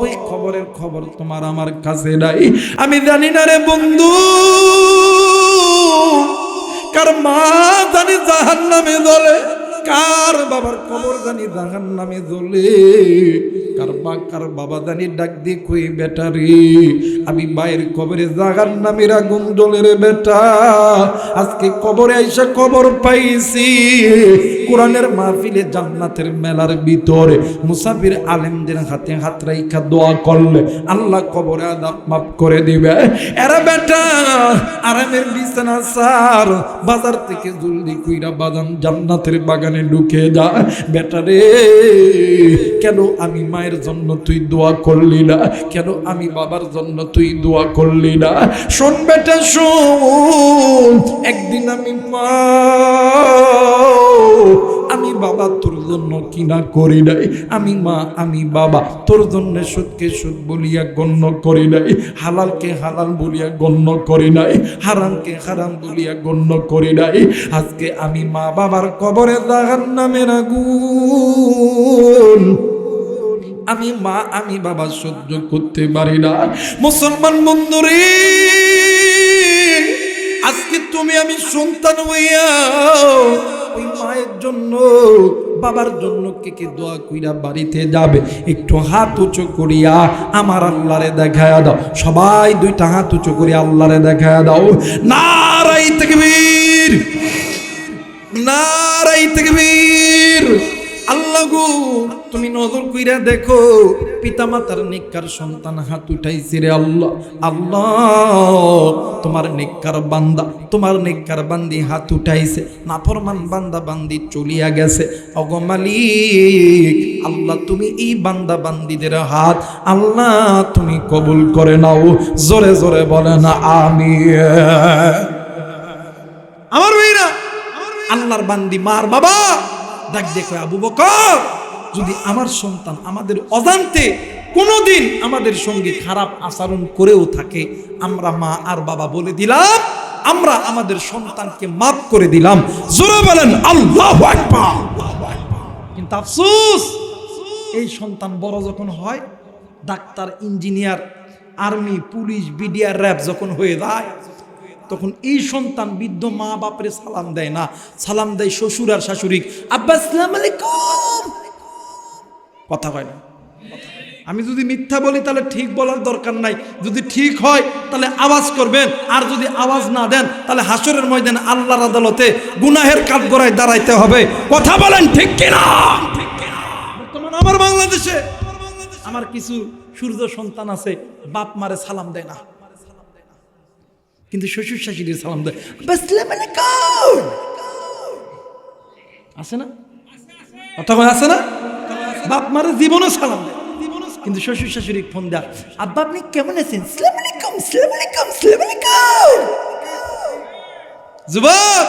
ওই খবরের খবর তোমার আমার কাছে নাই। আমি জানি না রে বন্ধু, কার মা জানি জাহান্নামে জ্বলে, কার বাবার কবর জানি জাহান্নামে জ্বলে, কার বাবা জানি ডাক দিয়ে কই, বেটা রে, আমি মায়ের কবরে জাহান্নামের আগুন জ্বলে রে বেটা, আজকে কবরে আইসা খবর পাইছি, কোরআনের মাহফিলে জান্নাতের মেলার ভিতরে মুসাফির আলেমদের হাতে হাত রাইখা দোয়া করলে আল্লাহ কবরে আযাব মাফ করে দিবে। এরা বেটা, আরামের বিছানা সার, বাজার থেকে জলদি কইরা বাদাম জান্নাতের বাগানে ঢুকে যা। বেটা রে, কেন আমি মায়ের জন্য তুই দোয়া করলি না? কেন আমি বাবার জন্য তুই দোয়া করলি না? শোন বেটা শোন, একদিন আমি বাবা তোর জন্য কিনা করি নাই, আমি মা আমি বাবা তোর জন্য সুদকে সুদ বলিয়া গণ্য করি নাই, হালালকে হালাল বলিয়া গণ্য করি নাই, হারামকে হারাম বলিয়া গণ্য করি নাই। আজকে আমি মা বাবার কবরে জাহান্নামের আগুন আমি মা আমি বাবা সহ্য করতে পারি না। মুসলমান বন্ধুরে, আজকে তুমি আমি সন্তান হইয়া ওই মায়ের জন্য বাবার জন্য কে কে দোয়া কইরা বাড়িতে যাবে, একটু হাত উঁচু করিয়া আমার আল্লাহরে দেখায়া দাও। সবাই দুইটা হাত উঁচু করিয়া আল্লাহরে দেখায়া দাও। নারায়ে তাকবীর, নারায়ে তাকবীর। আল্লাহ গো, তুমি নজর কইরা দেখো, পিতামাতার নেককার সন্তান হাত উঠাইছে রে আল্লাহ। আল্লাহ, তোমার নেককার বান্দা, তোমার নেককার বান্দি হাত উঠাইছে, নাফরমান বান্দা বান্দি চলিয়া গেছে। ওগো মালিক, আল্লাহ তুমি এই বান্দা বান্দিদের হাত আল্লাহ তুমি কবুল করে নাও। জোরে জোরে বলে না আমিন। আমার ভাইরা, আল্লাহর বান্দি মার বাবা ডাক দেখো, আবু বকর, যদি আমার সন্তান আমাদের অজান্তে কোনোদিন আমাদের সঙ্গে খারাপ আচরণ করেও থাকে, আমরা মা আর বাবা বলে দিলাম, আমরা আমাদের সন্তানকে মাফ করে দিলাম। জোরে বলেন আল্লাহু আকবার। কিন্তু আফসোস, এই সন্তান বড় যখন হয়, doctor, engineer, army, police, BDR, RAB যখন হয়ে যায়, তখন এই সন্তান বৃদ্ধ মা বাপরে সালাম দেয় না, সালাম দেয় শ্বশুর আর শাশুড়ি। আব্বা আসসালামু আলাইকুম, কথা কয় না। আমি যদি মিথ্যা বলি তাহলে ঠিক বলার দরকার নাই, যদি ঠিক হয় তাহলে আওয়াজ করবেন, আর যদি আওয়াজ না দেন তাহলে হাসরের ময়দানে আল্লাহর আদালতে গুনাহের কাঠগড়ায় দাঁড়াইতে হবে। কথা বলেন ঠিক কিনা? বর্তমান আমার বাংলাদেশে আমার কিছু সূর্য সন্তান আছে, বাপ মারে সালাম দেয় না, কিন্তু শ্বশুর শাশুড়ির সালাম দেয়। আসসালামু আলাইকুম, আছে না? কথা আছে না? বাপ মারে জীবনও সালাম দেয়, কিন্তু শ্বশুর শাশুড়ি ফোন দেয়, আব্বা আপনি কেমন আছেন? আসসালামু আলাইকুম, আসসালামু আলাইকুম, আসসালামু আলাইকুম। যুবক,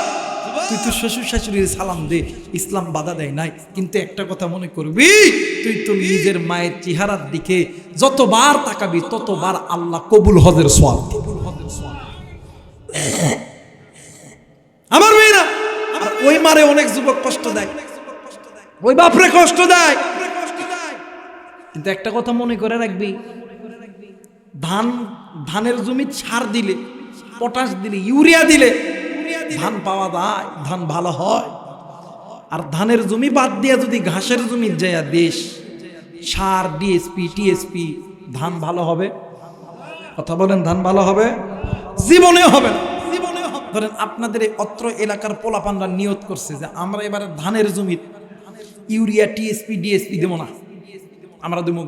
তুই তো শ্বশুর শাশুড়ির সালাম দে, ইসলাম বাধা দেয় নাই, কিন্তু একটা কথা মনে করবি, তুই তো নিজের মায়ের চেহারার দিকে যতবার তাকাবি ততবার আল্লাহ কবুল হজের সওয়াব। আমার মেয়েরা, ওই মারে অনেক যুবক কষ্ট দেয়, ওই বাপরে কষ্ট দেয়, কিন্তু একটা কথা মনে করে রাখবি, ধানের জমি সার দিলে, পটাশ দিলে, ইউরিয়া দিলে ধান পাওয়া যায়, ধান ভালো হয়। আর ধানের জমি বাদ দিয়ে যদি ঘাসের জমি যায় দেশ সার, ডিএসপি, টিএসপি, ধান ভালো হবে? কথা বলেন, ধান ভালো হবে? জীবনে হবে না। ধরেন আপনাদের এই অত্র এলাকার পোলাপানরা নিয়ত করছে যে আমরা এবারে ধানের জমি ইউরিয়া, টিএসপি, ডিএসপি দেবো না, আমরা দেবো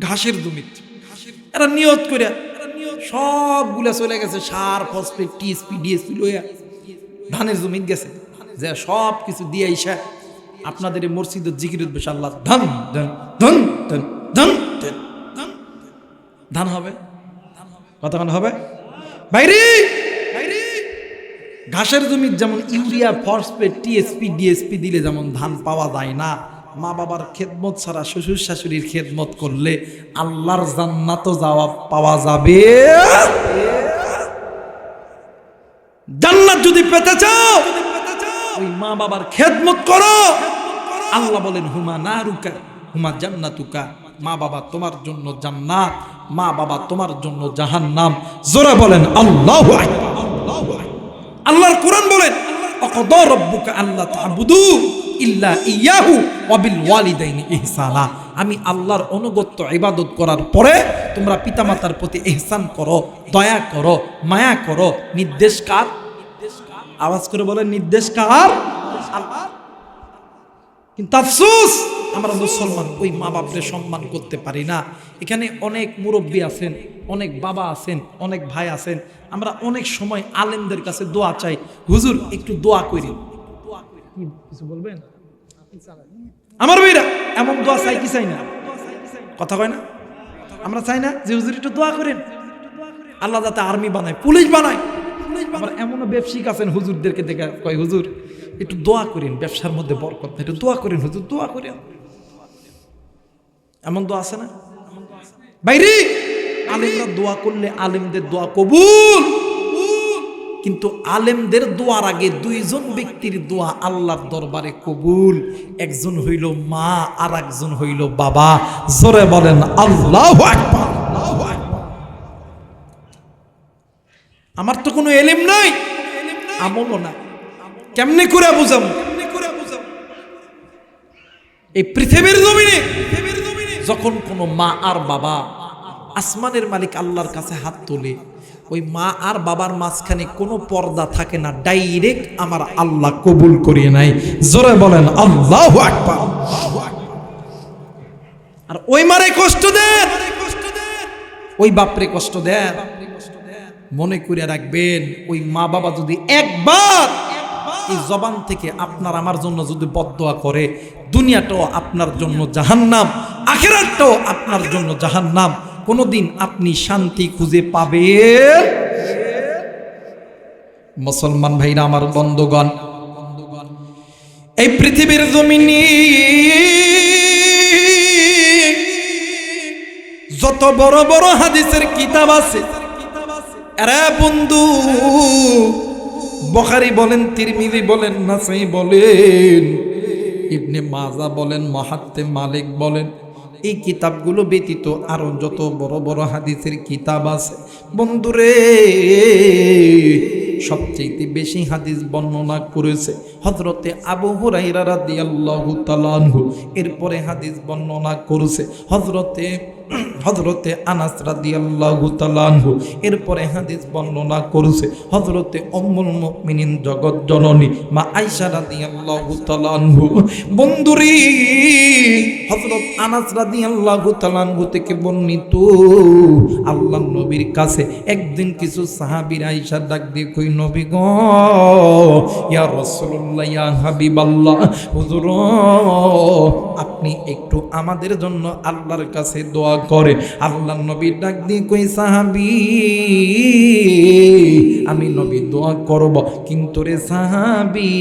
ঘাসের জমি। এরা নিয়ত করে সবগুলা চলে গেছে, সার, ফসফেট, টিএসপি, ডিএসপি লইয়া ধানের জমি গেছে, যে সব কিছু দিয়ে আইসা আপনাদের এই মসজিদ জিকির উদ্বেশ আল্লাহ ধান ধান ধান ধান ধান ধান ধান হবে? কতক্ষণ হবে বাইরে? ঘাসের জমি যেমন ইউরিয়া, ফসফেট, টিএসপি, ডিএসপি দিলে যেমন ধান পাওয়া যায় না, মা বাবার খেদমত ছাড়া শ্বশুর শাশুড়ির খেদমত করলে আল্লাহর জান্নাতও যাওয়া পাওয়া যাবে। জান্নাত যদি পেতে চাও ওই মা বাবার খেদমত করো। আল্লাহ বলেন হুমা নারুকা হুমা জান্নাতুকা, মা বাবা তোমার জন্য জান্নাত, মা বাবা তোমার জন্য জাহান্নাম। জোরে বলেন আল্লাহু আকবার। আল্লাহর কোরআন বলেন অকদা রাব্বুকা আল্লা তা'বুদু ইল্লা ইয়াহু ওয়া বিল ওয়ালিদাইনি ইহসানা, আমি আল্লাহর অনুগত্য ইবাদত করার পরে তোমরা পিতামাতার প্রতি ইহসান করো, দয়া করো, মায়া করো। নির্দেশ কার? আওয়াজ করে বলেন নির্দেশ কার? আল্লাহ। কিন্তু আফসোস আমরা মুসলমান ওই মা বাপরে সম্মান করতে পারি না। এখানে অনেক মুরব্বী আছেন, অনেক বাবা আছেন, অনেক ভাই আছেন, আমরা অনেক সময় আলেমদের কাছে দোয়া চাই, হুজুর একটু দোয়া করি। কিছু বলবেন? আমার ভাইরা এমন দোয়া চাই কি চাই না? কথা কয় না? আমরা চাই না যে হুজুর একটু দোয়া করেন, আল্লাহ যাতে আর্মি বানায়, পুলিশ বানায়। আবার এমনও ব্যবসায়িক আছেন হুজুরদেরকে দেখে কয় হুজুর একটু দোয়া করেন, ব্যবসার মধ্যে বরকত, একটু দোয়া করেন হুজুর, দোয়া করেন। এমন দোয়া আছে না বাইরে? আলেমরা দোয়া করলে আলেমদের দোয়া কবুল, কিন্তু আলেমদের দোয়ার আগে দুইজন ব্যক্তির দোয়া আল্লাহর দরবারে কবুল। একজন হইল মা আর একজন হইল বাবা। জোরে বলেন আল্লাহু আকবার। আমার তো কোনো এলেম নাই, আমলও নাই, কেমনে করে বুঝাবো? এই পৃথিবীর জমিনে যখন কোনো মা আর বাবা আসমানের মালিক আল্লাহর কাছে হাত তোলে, ওই মা আর বাবার মাঝখানে কোনো পর্দা থাকে না, ডাইরেক্ট আমার আল্লাহ কবুল করিয়ে নাই। জোরে বলেন আল্লাহু আকবার। আর ওই মারে কষ্ট দেন, ওই বাপরে কষ্ট দেন, মনে করে রাখবেন ওই মা বাবা যদি একবার এই জবান থেকে আপনার আমার জন্য যদি বদদোয়া করে, দুনিয়াটাও আপনার জন্য জাহান্নাম, আখিরাতটাও আপনার জন্য জাহান্নাম। কোনদিন আপনি শান্তি খুঁজে পাবেন? মুসলমান ভাইরা আমার, বন্ধুগণ, এই পৃথিবীর জমিনে যত বড় বড় হাদিসের কিতাব আছে, আরে বন্ধু, বুখারী বলেন, তিরমিজি বলেন, নাসাই বলেন, ইবনে মাজাহ বলেন, মুহাত্তিম মালিক বলেন, এই কিতাবগুলো ব্যতীত আরো যত বড় বড় হাদিসের কিতাব আছে, বন্ধুরে, সবচেয়ে বেশি হাদিস বর্ণনা করেছে হযরতে আবু হুরায়রা রাদিয়াল্লাহু তাআলা আনহু। এরপরে হাদিস বর্ণনা করেছে হযরতে আনাস রাদিয়াল্লাহু তাআলা আনহু। এরপরে হাদিস বর্ণনা করেছে হযরতে উম্মুল মুমিনিন জগৎ জননী মা আয়েশা রাদিয়াল্লাহু তাআলা আনহু। বন্ধুরে, হযরত আনাস রাদিয়াল্লাহু তাআলা আনহু থেকে বর্ণিত, আল্লাহর নবীর কাছে একদিন কিছু সাহাবীরা আয়েশা ডাক দিয়ে কই, নবী গো, ইয়া রাসূলুল্লাহ, ইয়া হাবিবাল্লাহ, হুজুর, আপনি একটু আমাদের জন্য আল্লাহর কাছে দোয়া করে। আল্লাহর নবী ডাক দিয়ে কই, সাহাবী, আমি নবী দোয়া করব, কিন্তু রে সাহাবী,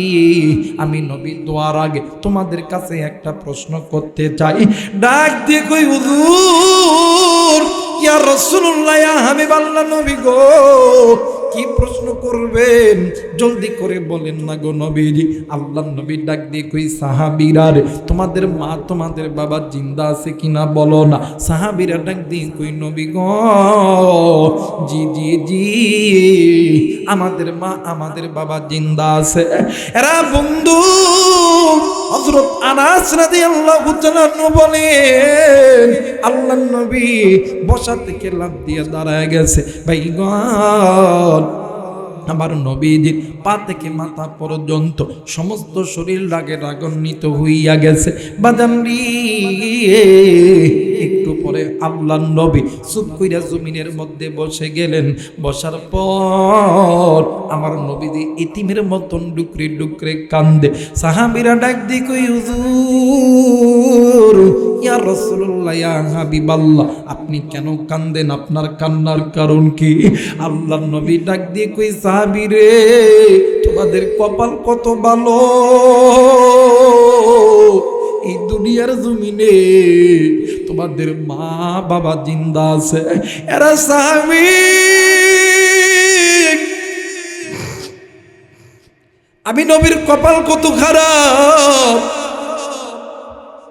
আমি নবী দোয়ার আগে তোমাদের কাছে একটা প্রশ্ন করতে চাই। ডাক দিয়ে কই, হুজুর, ইয়া রাসূলুল্লাহ, ইয়া হাবিবাল্লাহ, নবী গো, কি প্রশ্ন করবেন? জলদি করে বলেন না গো নবীজি। আল্লাহর নবী ডাক দিয়ে কই, সাহাবীরা রে, তোমাদের মা তোমাদের বাবা জিন্দা আছে কিনা বলো না। সাহাবীরা ডাক দিয়ে কই, নবী গো, জি জি জি, আমাদের মা আমাদের বাবা জিন্দা আছে। এরা বন্ধু, হযরত আনাস রাদিয়াল্লাহু তাআলা বলেন, আল্লাহর নবী বসা থেকে লাফ দিয়ে দাঁড়ায় গেছে। ভাইগণ, আমার নবীজির পা থেকে মাথা পর্যন্ত সমস্ত শরীর রাগে রাগান্বিত হইয়া গেছে। বাদামরি, একটু পরে আল্লাহর নবী চুপ কইরা জমিনের মধ্যে বসে গেলেন। বসার পর আমার নবীজি ইতিমের মতন ডুকরে ডুকরে কান্দে। সাহাবীরা ডাক দিয়ে কই, হুজুর, ইয়া রাসূলুল্লাহ, ইয়া হাবিবাল্লাহ, আপনি কেন কান্দেন? আপনার কান্নার কারণ কি? আল্লাহর নবী ডাক দিয়ে কই, সাহাবী রে, তোমাদের কপাল কত ভালো, এই দুনিয়ার জমিনে তোমাদের মা বাবা জিন্দা আছে। এরা সাহাবী, আমি নবীর কপাল কত খারাপ,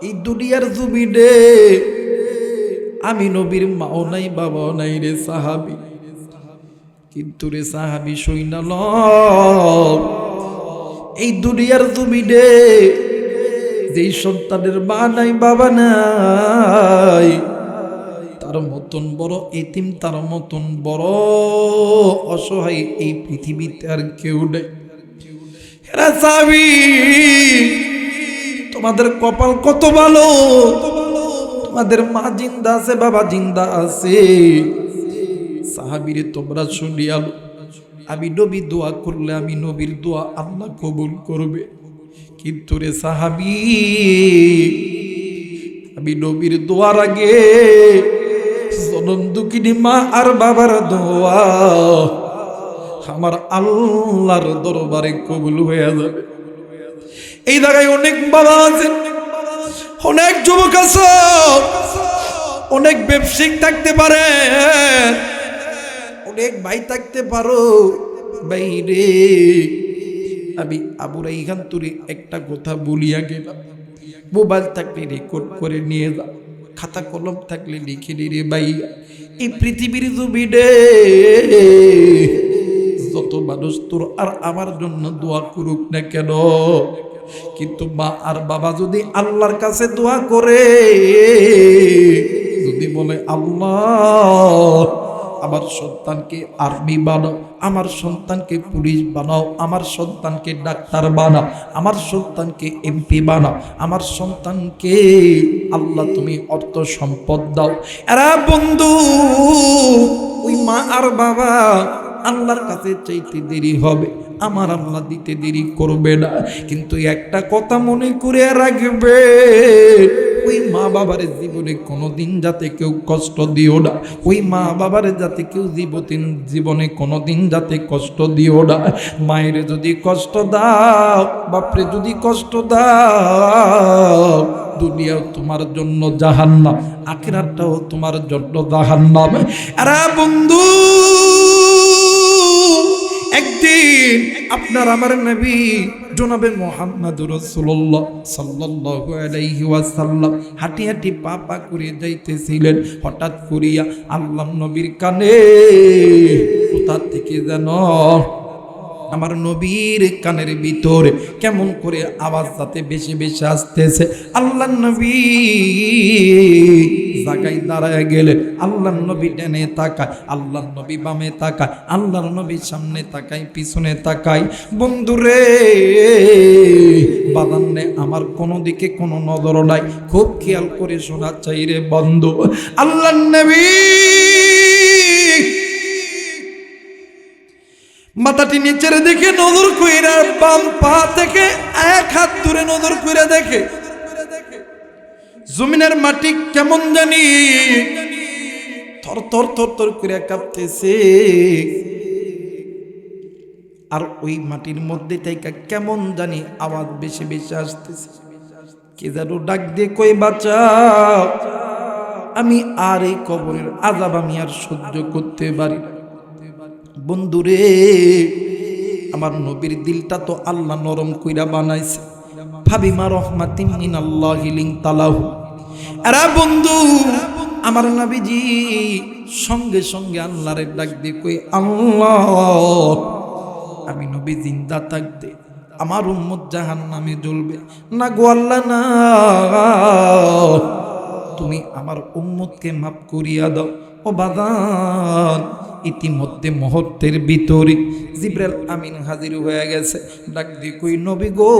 এই দুনিয়ার জমিনে আমি নবীর মাও নাই বাবাও নাই রে সাহাবী। কিন্তু রে সাহাবী, শুইনা ল, এই দুনিয়ার জমিনে যেই সন্তানের মা নাই বাবা নাই, তার মতন বড় এতিম, তার মতন বড় অসহায় এই পৃথিবীতে আর কেউ নেই। এরা সাহাবী, তোমাদের কপাল কত ভালো, তোমাদের মা জিন্দা আছে, বাবা জিন্দা আছে। সাহাবীরে তোমরা শুনিয়া, আমি নবী দোয়া করলে আমি নবীর দোয়া আল্লাহ কবুল করবে। কিন্তু রে সাহাবী, আমি নবীর দোয়ার আগে জনম দুঃখিনী মা আর বাবার দোয়া আমার আল্লাহর দরবারে কবুল হয়ে যাবে। এই জায়গায় অনেক বাবা আছেন, অনেক যুবক আছে, অনেক ব্যবসায়িক থাকতে পারে, অনেক ভাই থাকতে পারো, বাইরে আমি আবু রাইহান তোরে একটা কথা বলিয়া গেলাম, মোবাইল থাকলে রেকর্ড করে নিয়ে যা, খাতা কলম থাকলে লিখে রে ভাইয়া। এই পৃথিবীর জমিনে যত মানুষ তোর আর আমার জন্য দোয়া করুক না কেন, কিন্তু মা আর বাবা যদি আল্লাহর কাছে দোয়া করে, যদি বলে আল্লাহ আমার সন্তানকে আর্মি বানাও, আমার সন্তানকে পুলিশ বানাও, আমার সন্তানকে ডাক্তার বানাও, আমার সন্তানকে এমপি বানাও, আমার সন্তানকে আল্লাহ তুমি অর্থ সম্পদ দাও, এরা বন্ধু ওই মা আর বাবা আল্লাহর কাছে চাইতে দেরি হবে, আমার আল্লাহ দিতে দেরি করবে না। কিন্তু একটা কথা মনে করে রাখবে, ওই মা বাবার জীবনে কোনোদিন যাতে কেউ কষ্ট দিও না, ওই মা বাবার যাতে কেউ জীবনে কোনোদিন যাতে কষ্ট দিও না। মায়ের যদি কষ্ট দাও, বাপরে যদি কষ্ট দাও, দুনিয়াও তোমার জন্য জাহান্নাম, আখিরাতটাও তোমার জন্য জাহান্নাম। আরে বন্ধু, একদিন আপনার আমার নবী জনাবে মুহাম্মদুর রাসূলুল্লাহ সাল্লাল্লাহু আলাইহি ওয়াসাল্লাম হাঁটি হাঁটি পা পা করে যাইতেছিলেন। হঠাৎ করিয়া আল্লাহ নবীর কানে কোথা থেকে যেন আমার নবীর কানের ভিতরে কেমন করে আওয়াজ যাতে বেশি বেশি আসতেছে। আল্লাহ নবী জায়গায় দাঁড়ায় গেলেন। আল্লাহ নবী ডানে তাকায়, আল্লাহ নবী বামে তাকায়, আল্লাহ নবী সামনে তাকায়, পিছনে তাকায়। বন্ধুরে বাদান্নে আমার কোনো দিকে কোনো নজর নাই, খুব খেয়াল করে শোনা চাই রে বন্ধু। আল্লাহ নবী মাথাটি নিচের দিকে নজর কইরা বাম পা থেকে এক হাত দূরে নজর কইরা দেখে জমিনের মাটি কেমন জানি থর থর থর থর করে কাঁপতেছে, আর ওই মাটির মধ্যে থেকে কেমন জানি আওয়াজ বেশি বেশি আসতেছে। কে যেন ডাক দিয়ে কই বাঁচাও, আমি আর এই কবরের আযাব আমি আর সহ্য করতে পারি না। বন্ধুরে আমার নবীর দিলটা তো আল্লাহ নরম কইরা বানাইছে। ফাবিমা রহমাতিন মিনাল্লাহি লিনতালাহু। আরে বন্ধু আমার নবীজি সঙ্গে সঙ্গে আল্লাহরে ডাক দিয়ে কই আল্লাহ, আমি নবী জিন্দা থাকতে আমার উম্মত জাহান্নামে জ্বলবে না গো আল্লাহ না, তুমি আমার উম্মতকে মাফ করিয়া দাও। ও বাদান ইতিমধ্যে মুহূর্তের ভিতরে জিবরাইল আমিন হাজির হয়ে গেছে। ডাক দিয়ে কই নবী গো,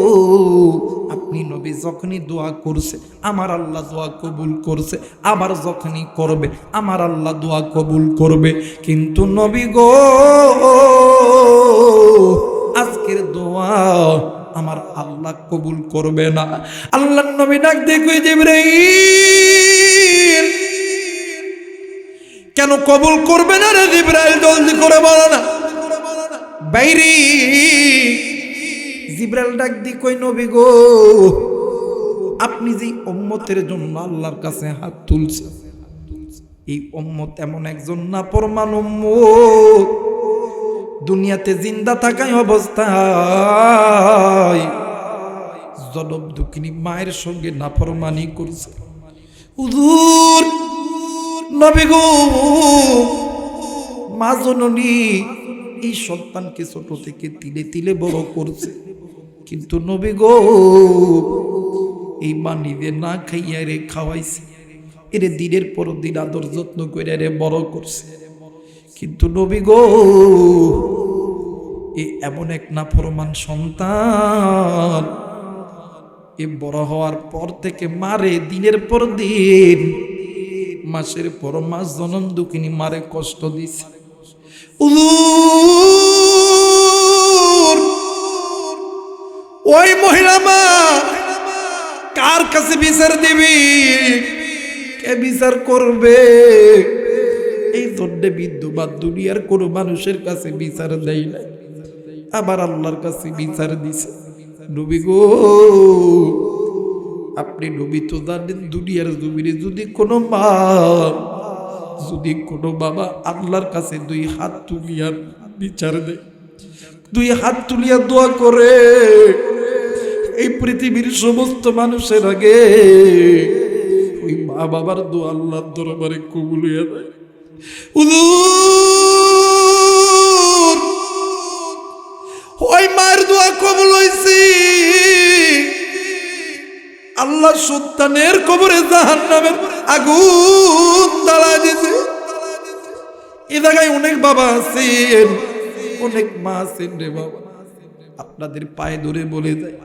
আপনি নবী যখনই দোয়া করছে আমার আল্লাহ দোয়া কবুল করছে, আবার যখনই করবে আমার আল্লাহ দোয়া কবুল করবে। কিন্তু নবী গো আজকের দোয়া আমার আল্লাহ কবুল করবে না। আল্লাহর নবী ডাক দিয়ে কই জিবরাইল কেন কবুল করবে না রে জিবরাইল, জলদি করে বলো না। বাইরে জিবরাইল ডাক দিয়ে কই নবী গো, আপনি যে উম্মতের জন্য আল্লাহর কাছে হাত তুলছে, এই উম্মত এমন একজন নাফরমান উম্মত, দুনিয়াতে জিন্দা থাকায় অবস্থায় জনম দুঃখিনী মায়ের সঙ্গে নাফরমানি করছে। হুজুর নবী গো, মা জননী এই সন্তানকে ছোট থেকে তিলে তিলে বড় করছে, কিন্তু নবী গো এই মা নিজে না খাইয়া রে খাওয়াইছে, এরে দিনের পর দিন আদর যত্ন করে রে বড় করছে। কিন্তু নবী গো এ এমন এক নাফরমান সন্তান, এ বড় হওয়ার পর থেকে মারে দিনের পর দিন মাসের পর মাস জনম দুঃখিনী মারে কষ্ট দিছে। ওই মহিলা মা কার কাছে বিচার দিবি, কে বিচার করবে? এই জন্যে বিদ্যুৎ দুনিয়ার কোন মানুষের কাছে বিচার দেয় না, আবার আল্লাহর কাছে বিচার দিছে। নবী গো আপনি নবী তো জানেন দুনিয়ার জমিনে যদি কোনো মা যদি কোনো বাবা আল্লাহর কাছে দুই হাত তুলিয়া বিচার দেয়, দুই হাত তুলিয়া দোয়া করে এই পৃথিবীর সমস্ত মানুষের আগে ওই মা বাবার দোয়া আল্লাহর দরবারে কবুল হয়ে যায়। হুজুর, ওই মায়ের দোয়া কবুল হয়েছে, আল্লাহ সন্তানের কবরে জাহান্নামের আগুন জ্বালা দিয়েছে। এ জায়গায় অনেক বাবা আছেন, অনেক মা আছেন রে বাবা, আপনাদের পায়ে ধরে বলে যায়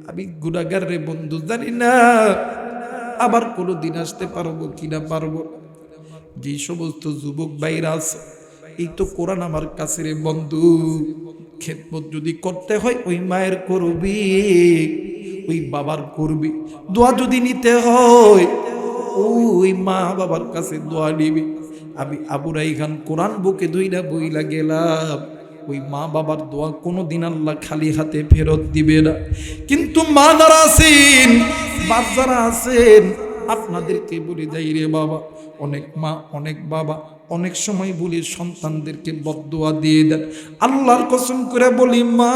আমি গুনাহগার রে বন্ধু, জানি না আবার কোনোদিন আসতে পারবো কিনা পারবো। যে সমস্ত যুবক ভাইরা আছে, এই তো কোরআন আমার কাছে রে বন্ধু, খেদমত যদি করতে হয় ওই মায়ের করবি, ওই বাবার করবি। দোয়া যদি নিতে হয় ওই মা বাবার কাছে দোয়া নিবি। আমি আবু রাইহান কোরআন বুকে ধইরা বইলা গেলাম, ওই মা বাবার দোয়া কোনোদিন আল্লাহ খালি হাতে ফেরত দিবে না। কিন্তু মা যারা আছেন, বাপ যারা আছেন, আপনাদেরকে বলে যাই রে বাবা, অনেক মা অনেক বাবা অনেক সময় বলি সন্তানদেরকে বদদোয়া দিয়ে দেন। আল্লাহর কসম করে বলি মা,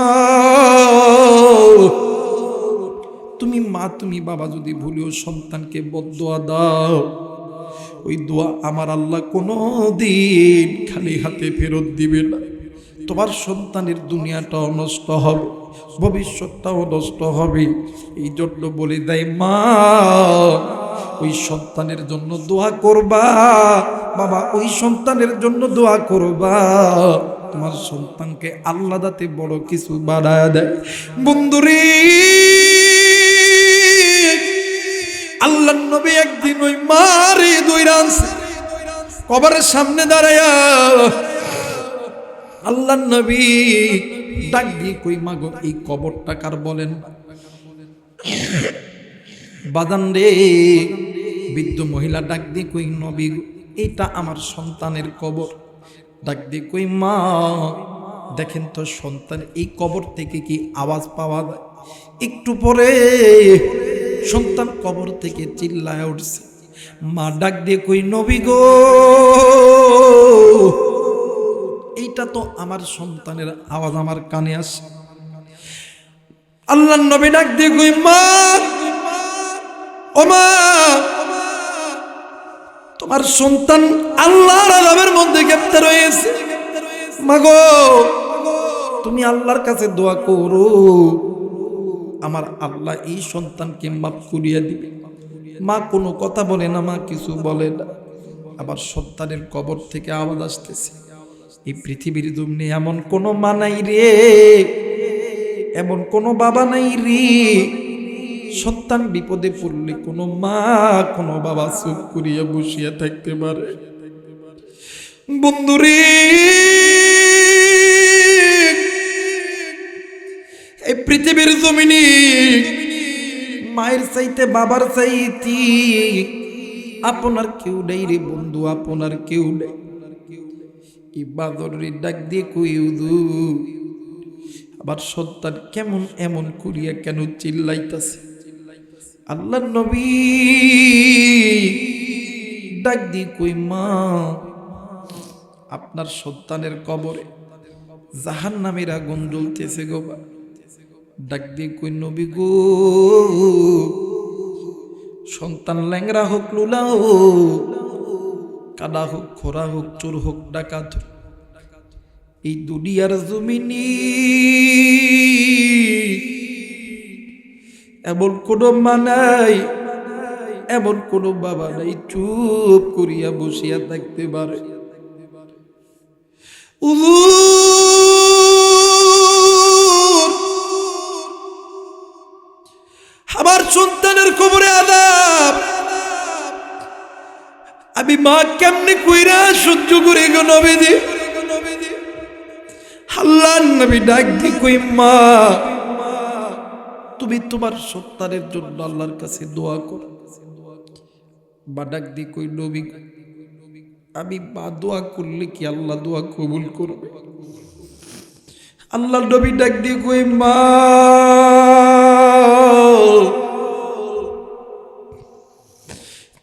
তুমি মা তুমি বাবা যদি ভুলেও সন্তানকে বদদোয়া দাও, ওই দোয়া আমার আল্লাহ কোনো দিন খালি হাতে ফেরত দিবে না। তোমার সন্তানের দুনিয়াটাও নষ্ট হবে, ভবিষ্যৎটাও নষ্ট হবে। এই জন্য বলে দেয় মা, ওই সন্তানের জন্য দোয়া করবা, বাবা ওই সন্তানের জন্য দোয়া করবা, তোমার সন্তানকে আল্লাহ দাতে বড় কিছু বাড়ায় দেয়। বন্ধুরে, আল্লাহর নবী একদিন ওই মারে দইরা আনছে, কবরের সামনে দাঁড়ায়া আল্লাহর নবী ডাক দিয়ে কই মাগো এই কবরটা কার বলেন? বাদান রে, বৃদ্ধ মহিলা ডাক দিয়ে কই নবী এইটা আমার সন্তানের কবর। ডাক দিয়ে কই মা দেখেন তো সন্তান এই কবর থেকে কি আওয়াজ পাওয়া যায়? একটু পরে সন্তান কবর থেকে চিল্লায় উঠছে। মা ডাক দিয়ে কই নবী গো, এইটা তো আমার সন্তানের আওয়াজ আমার কানে আসে। আল্লাহর নবী ডাক দিয়ে কই মা, ও মা, তোমার সন্তান আল্লাহর আযাবের মধ্যে গ্রেফতার হয়েছে। মাগো তুমি আল্লাহর কাছে দোয়া করো, আমার আল্লাহ এই সন্তানকে মাফ করিয়া দিবে। মা কোনো কথা বলে না, মা কিছু বলে না। আবার সন্তানের কবর থেকে আওয়াজ আসতেছে। এই পৃথিবীর জমিনে এমন কোনো মা নাই রে, এমন কোনো বাবা নাই রে, সন্তান বিপদে পড়লে কোনো মা কোনো বাবা চুপ করিয়া বসিয়া থাকতে পারে? বন্ধুরে, এই পৃথিবীর জমিনে মায়ের চাইতে বাবার চাইতে আপনার কেউ নেই রে বন্ধু, আপনার কেউ নেই। এই বাদরে ডাক দিয়ে কই হুজুর, আবার সন্তান কেমন এমন করিয়া কেন চিল্লাইতাছে? আল্লাহর নবী ডাক দিয়ে কই মা, আপনার সন্তানের কবরে জাহান্নামের আগুন জ্বলতেছে গো। ডাক দিয়ে কই নবী গো, সন্তান ল্যাংরা হোক লুলা হোক, কাদা হোক খোরা হোক, চোর হোক ডাকাত হোক, এই দুনিয়ার জমিনে এমন কোনো মা নাই, এমন কোনো বাবা নাই চুপ করিয়া বসিয়া থাকতে পারে। আমার সন্তানের কবরে আযাব আমি মা কেমনে কইরা সহ্য করে গো নবীজি? আল্লাহর নবী ডাক দিয়ে কই মা, তুমি তোমার সন্তানের জন্য আল্লাহর কাছে দোয়া করো। মা ডাক দিয়ে কই নবী, আমি মা দোয়া করলে কি আল্লাহ দোয়া কবুল করবে? আল্লাহর নবী ডাক দিয়ে কই মা,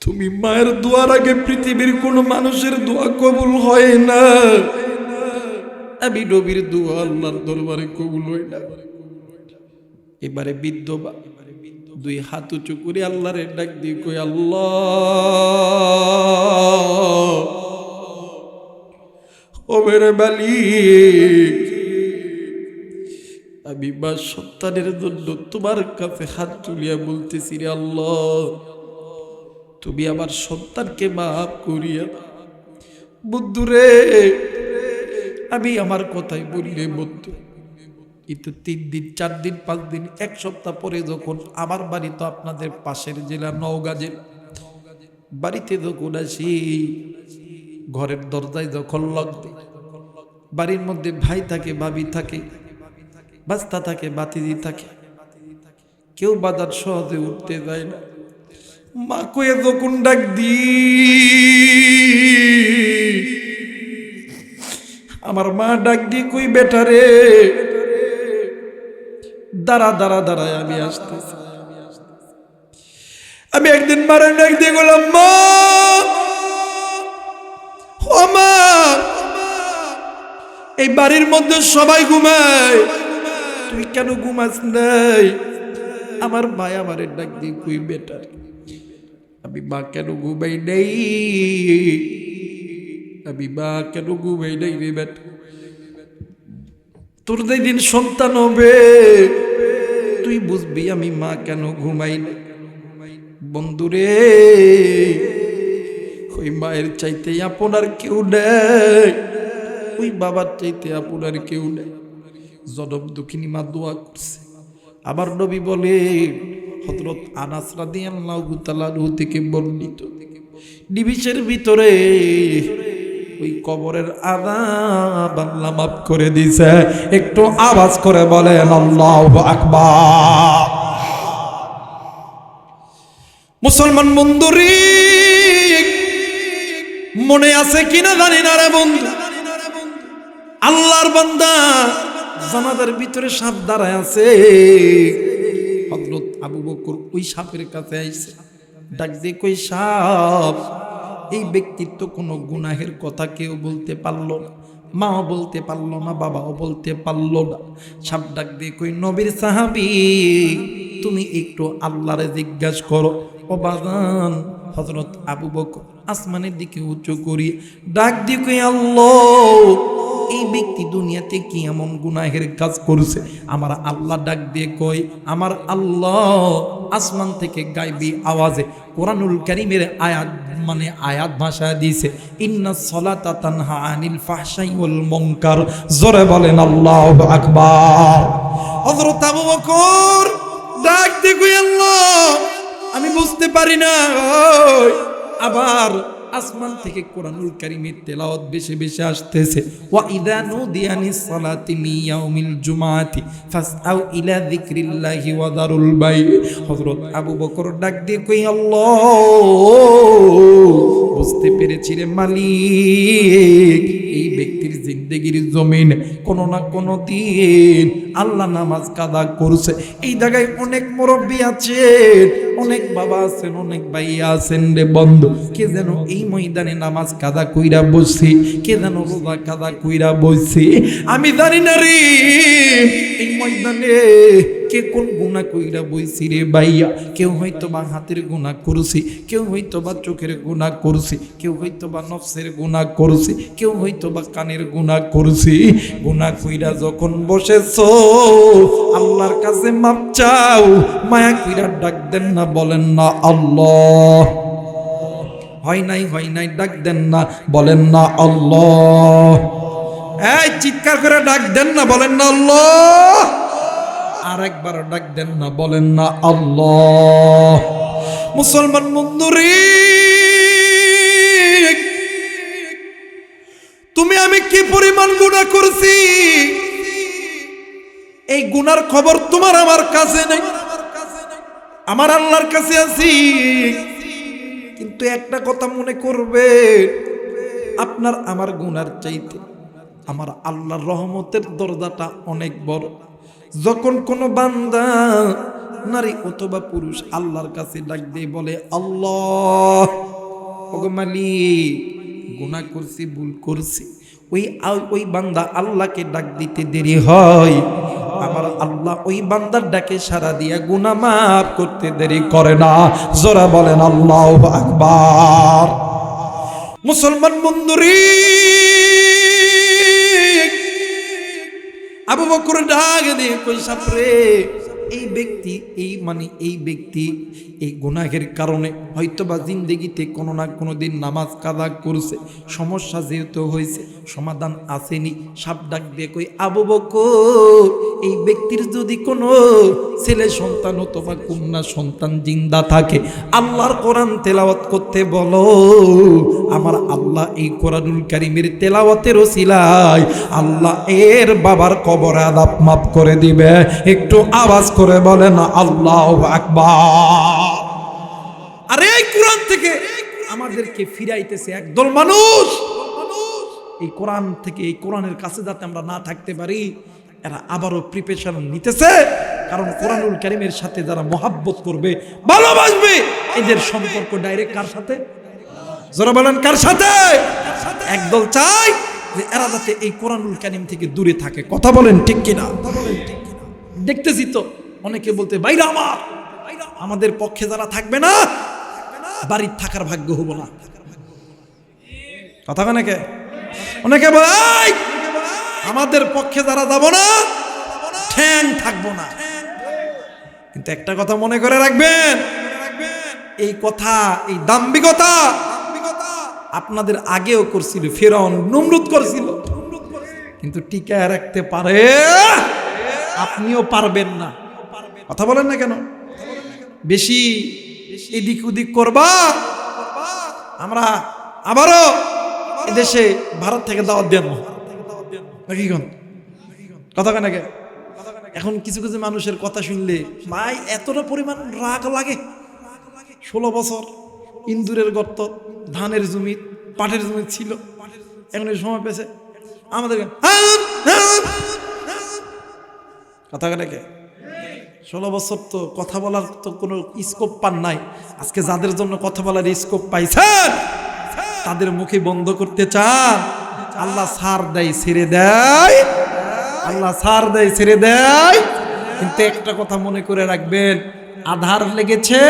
তুমি মায়ের দোয়ার আগে পৃথিবীর কোন মানুষের দোয়া কবুল হয় না। আমি নবীর দোয়া আল্লাহর দরবারে কবুল হই না। এবারে বিধবা দুই হাত উঁচু করে আল্লাহরে ডাক দিয়ে কই, আল্লাহ ও মেরে মালিক, আমি মা সন্তানের জন্য তোমার কাছে হাত তুলিয়া বলতেছি রে আল্লাহ, তুমি আমার সন্তানকে মাফ করিয়া দাও। বন্ধুরে, আমি আমার কথাই বললে বন্ধু, কিন্তু 3 দিন 4 দিন 5 দিন 1 সপ্তাহ পরে যখন আমার বাড়ি তো আপনাদের পাশের জেলা নওগাঁ জেলা, বাড়িতে যখন আসি ঘরের দরজায় যখন লক দিই, বাড়ির মধ্যে ভাই থাকে, ভাবি থাকে, বাস্তা থাকে, বাতিজি থাকে, কেউ বাজার সহজে উঠতে যায় না। মা কয়ে যখন ডাক দি, আমার মা ডাক দি কই, বেটা রে দাঁড়া দাঁড়া দাঁড়ায় আমি আসতেছি। আমি একদিন মারে ডাক দিয়ে গেলাম, মা ও মা, এই বাড়ির মধ্যে সবাই ঘুমায়, তুই কেন ঘুমাস নাই? আমার ভাই আমারে ডাক দিয়ে কই, বেটা আমি মা কেন ঘুমাই নাই, আমি মা কেন ঘুমাই নাই রে বেটা, তোর যেদিন সন্তান হবে তুই বুঝবি আমি মা কেন ঘুমাই নাই। বন্ধুরে, ওই মায়ের চাইতে আপনার কেউ নেই, ওই বাবার চাইতে আপনার কেউ নেই। জনম দুঃখিনী মা দোয়া করছে। আমার নবী বলে, হযরত আনাস রাদিয়াল্লাহু তাআলা আনহু থেকে বর্ণিত, নিমিষের ভিতরে ওই কবরের আযাব আল্লাহ মাফ করে দিয়েছে। একটু আওয়াজ করে বলেন আল্লাহু আকবার। মুসলমান বন্ধুরি, মনে আছে কিনা জানি না রে বন্ধু, আল্লাহর বান্দা জানাজার ভিতরে সাপ দাঁড়ায় আছে। হযরত আবু বকর ওই সাপের কাছে আইছে, ডাক দিয়ে কই, সাপ, এই ব্যক্তির তো কোনো গুনাহের কথা কেউ বলতে পারলো না, মাও বলতে পারলো না, বাবাও বলতে পারলো না। সাপ ডাক দিয়ে কই, নবীর সাহাবী, তুমি একটু আল্লাহরে জিজ্ঞাসা করো। ও বাজান, হযরত আবু বকর আসমানের দিকে উঁচু করি ডাক দিয়ে কই, আল্লাহ, এই ব্যক্তি দুনিয়াতে কি এমন গুনাহের কাজ করছে? আমার আল্লাহ ডাক দিয়ে কই, আমার আল্লাহ আসমান থেকে গায়বী আওয়াজে কোরআনুল কারীমের আয়াত আয়াত ভাষা দিয়েছে, ইন্নাস সালাতা তানহা আনিল ফাহশাই ওয়াল মুনকার। জোরে বলেন আল্লাহু আকবার। হযরত আবু বকর ডাক দিয়ে কই, আল্লাহ, আমি বুঝতে পারি না। আবার আসমান থেকে কোরআনুল কারীমের তেলাওয়াত বেশি বেশি আসতেছে, ওয়া ইযা নুদিয়া লিস সালাতি মিন ইয়াউমিল জুমআতি ফাসআউ ইলা যিকরিল্লাহি ওয়া দারুল বাই। হযরত আবু বকর ডাক দিয়ে কই, আল্লাহ, বুঝতে পেরেছি রে মালিক, এই ব্যক্তির জিন্দেগির জমিন কোনো না কোনো দিন আল্লাহ নামাজ কাদা করছে। এই জায়গায় অনেক মুরব্বী আছেন, অনেক বাবা আছেন, অনেক ভাইয়া আছেন রে বন্ধু, কে যেন এই ময়দানে নামাজ কাদা কইরা বসছি, কে যেন রোজা কাদা কইরা বসছি, আমি জানি না রে। এই ময়দানে কে কোন গুনাহ কইরা বইছি রে ভাইয়া। কেউ হয়তো বা হাতের গুনাহ করছি, কেউ হয়তো বা চোখের গুনাহ করছি, কেউ হয়তো বা নফসের গুনাহ করছি, কেউ হয়তো বা কানের গুনাহ করছি। গুনাহ কইরা যখন বসেছো আল্লাহর কাছে মাপ চাও, মায়া কইরা ডাক দেন না, বলেন না আল্লাহ। হয় নাই ডাক দেন না, বলেন না আল্লাহ। এই চিৎকার করে ডাক দেন না, বলেন না আল্লাহ। আর একবার ডাক দেন না, বলেন না আল্লাহ। মুসলমান বন্ধুরে, তুমি আমি কি পরিমাণ গুনাহ করছি, এই গুনার খবর তোমার আমার কাছে নেই, আমার আল্লাহর কাছে আছি। কিন্তু একটা কথা মনে করবে, আপনার আমার গুনার চাইতে আমার আল্লাহর রহমতের দরজাটা অনেক বড়। যখন কোনো বান্দা, নারী অথবা পুরুষ, আল্লাহর কাছে ডাক দিয়ে বলে, আল্লাহ, ওগো মালিক, গুনাহ করছি, ভুল করছি, ওই বান্দা আল্লাহকে ডাক দিতে দেরি হয়, আমার আল্লাহ ওই বান্দার ডাকে সাড়া দিয়া গুনাহ মাফ করতে দেরি করে না। জোরা বলেন আল্লাহু আকবার। মুসলমান বন্ধুরি, আবু বকর ডাক দিয়ে কই সাপরে, এই ব্যক্তি এই গুনাহের কারণে হয়তোবা জিন্দেগিতে কোনো না কোনো দিন নামাজ কাদা করছে, সমস্যা যেহেতু হয়েছে, সমাধান আসেনি। সাপ ডাক দিয়ে কই আবু বকর, এই ব্যক্তির যদি কোনো ছেলে সন্তান অথবা কন্যা সন্তান জিন্দা থাকে, আল্লাহর কোরআন তেলাওয়াত করতে বলো। আমার আল্লাহ এই কোরআনুল কারীমের তেলাওয়াতের ওসিলায় আল্লাহ এর বাবার কবর আযাব মাফ করে দিবে। একটু আওয়াজ করে বলেন আল্লাহু আকবার। আর এই কোরআন থেকে আমাদেরকে ফিরাইতেছে একদল মানুষ। এই কোরআন থেকে, এই কোরআনের কাছে যাতে আমরা না থাকতে পারি, এরা আবারও প্রিপারেশন নিতেছে। কারণ কোরআনুল কারীমের সাথে যারা মহাব্বত করবে, ভালোবাসবে, এদের সম্পর্ক ডাইরেক্ট কার সাথে? যারা বলেন কার সাথে? একদল চাই যে এরা যাতে এই কোরআনুল কারীম থেকে দূরে থাকে। কথা বলেন ঠিক কিনা? দেখতেছি তো অনেকে বলতে, বাইরে আমাদের পক্ষে যারা থাকবে না, বাড়ির থাকার ভাগ্য হবো না। কথা অনেকে বলে আমাদের পক্ষে যারা যাব না, ঠ্যাং থাকবো না। কিন্তু একটা কথা মনে করে রাখবেন, এই কথা, এই দাম্ভিকতা আপনাদের আগেও করছিল, ফিরআউন নমরুদ করছিল, কিন্তু টিকায় রাখতে পারে, আপনিও পারবেন না। কথা বলেন না কেন? বেশি এদিক ওদিক করবা, আমরা আবারও এদেশে ভারত থেকে দাওয়াত দেন নাকি? কথা কেন? এখন কিছু কিছু মানুষের কথা শুনলে ভাই এতটা পরিমাণ রাগ লাগে। 16 বছর ইন্দুরের গর্ত, ধানের জমি, পাটের জমি ছিল, এখন এই সময় পেয়েছে আমাদের কথা কেন? 16 বছর তো কথা বলার তো কোনো স্কোপ পান নাই। আজকে যাদের জন্য কথা বলার স্কোপ পাইছেন, তাদের মুখে বন্ধ করতে চান। আল্লাহ ছাড় দেয়, ছেড়ে দেয়, আল্লাহ ছাড় দেয়, ছেড়ে দেয়। কিন্তু একটা কথা মনে করে রাখবেন, আধার লেগেছে,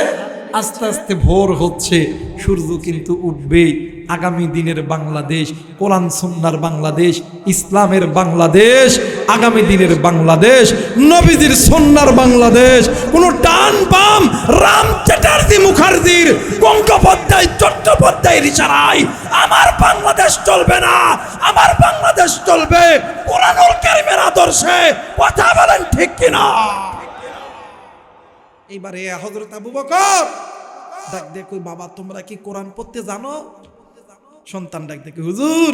আস্তে আস্তে ভোর হচ্ছে, সূর্য কিন্তু উঠবেই। আগামী দিনের বাংলাদেশ, কোরআন সুন্নাহর বাংলাদেশ, ইসলামের বাংলাদেশ, আগামী দিনের বাংলাদেশ, নবীজির সুন্নাহর বাংলাদেশ। কোন ডান বাম, রাম চ্যাটার্জি মুখার্জির, গঙ্গোপাধ্যায় চট্টোপাধ্যায়ের ইশারায় আমার বাংলাদেশ চলবে না। আমার বাংলাদেশ চলবে কোরআনুল কারীমের আদর্শে। কথা বলেন ঠিক কিনা? এইবারে হযরত আবু বকর ডাক দিয়ে কই, বাবা তোমরা কি কোরআন পড়তে জানো? সন্তান ডাক দিয়ে, হুজুর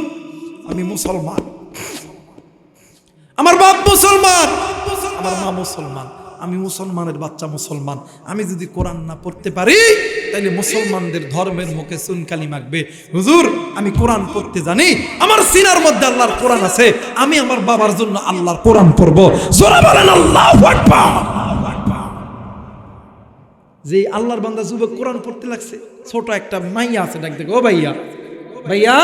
আমি মুসলমান, আমার বাপ মুসলমান, আমার মা মুসলমান, আমি মুসলমানের বাচ্চা মুসলমান। আমি যদি কোরআন না পড়তে পারি তাহলে মুসলমানদের ধর্মের মুখে চুনকালি মাখবে। হুজুর আমি কোরআন পড়তে জানি, আমার সিনার মধ্যে আল্লাহর কোরআন আছে, আমি আমার বাবার জন্য আল্লাহর কোরআন পড়বো। জোরে বলেন আল্লাহু আকবার। যে আল্লাহর বান্দা যুবক কোরআন পড়তে লাগছে, ছোট একটা মাইয়া আছে, ডাক দেখো, ও ভাইয়া, ভাইয়া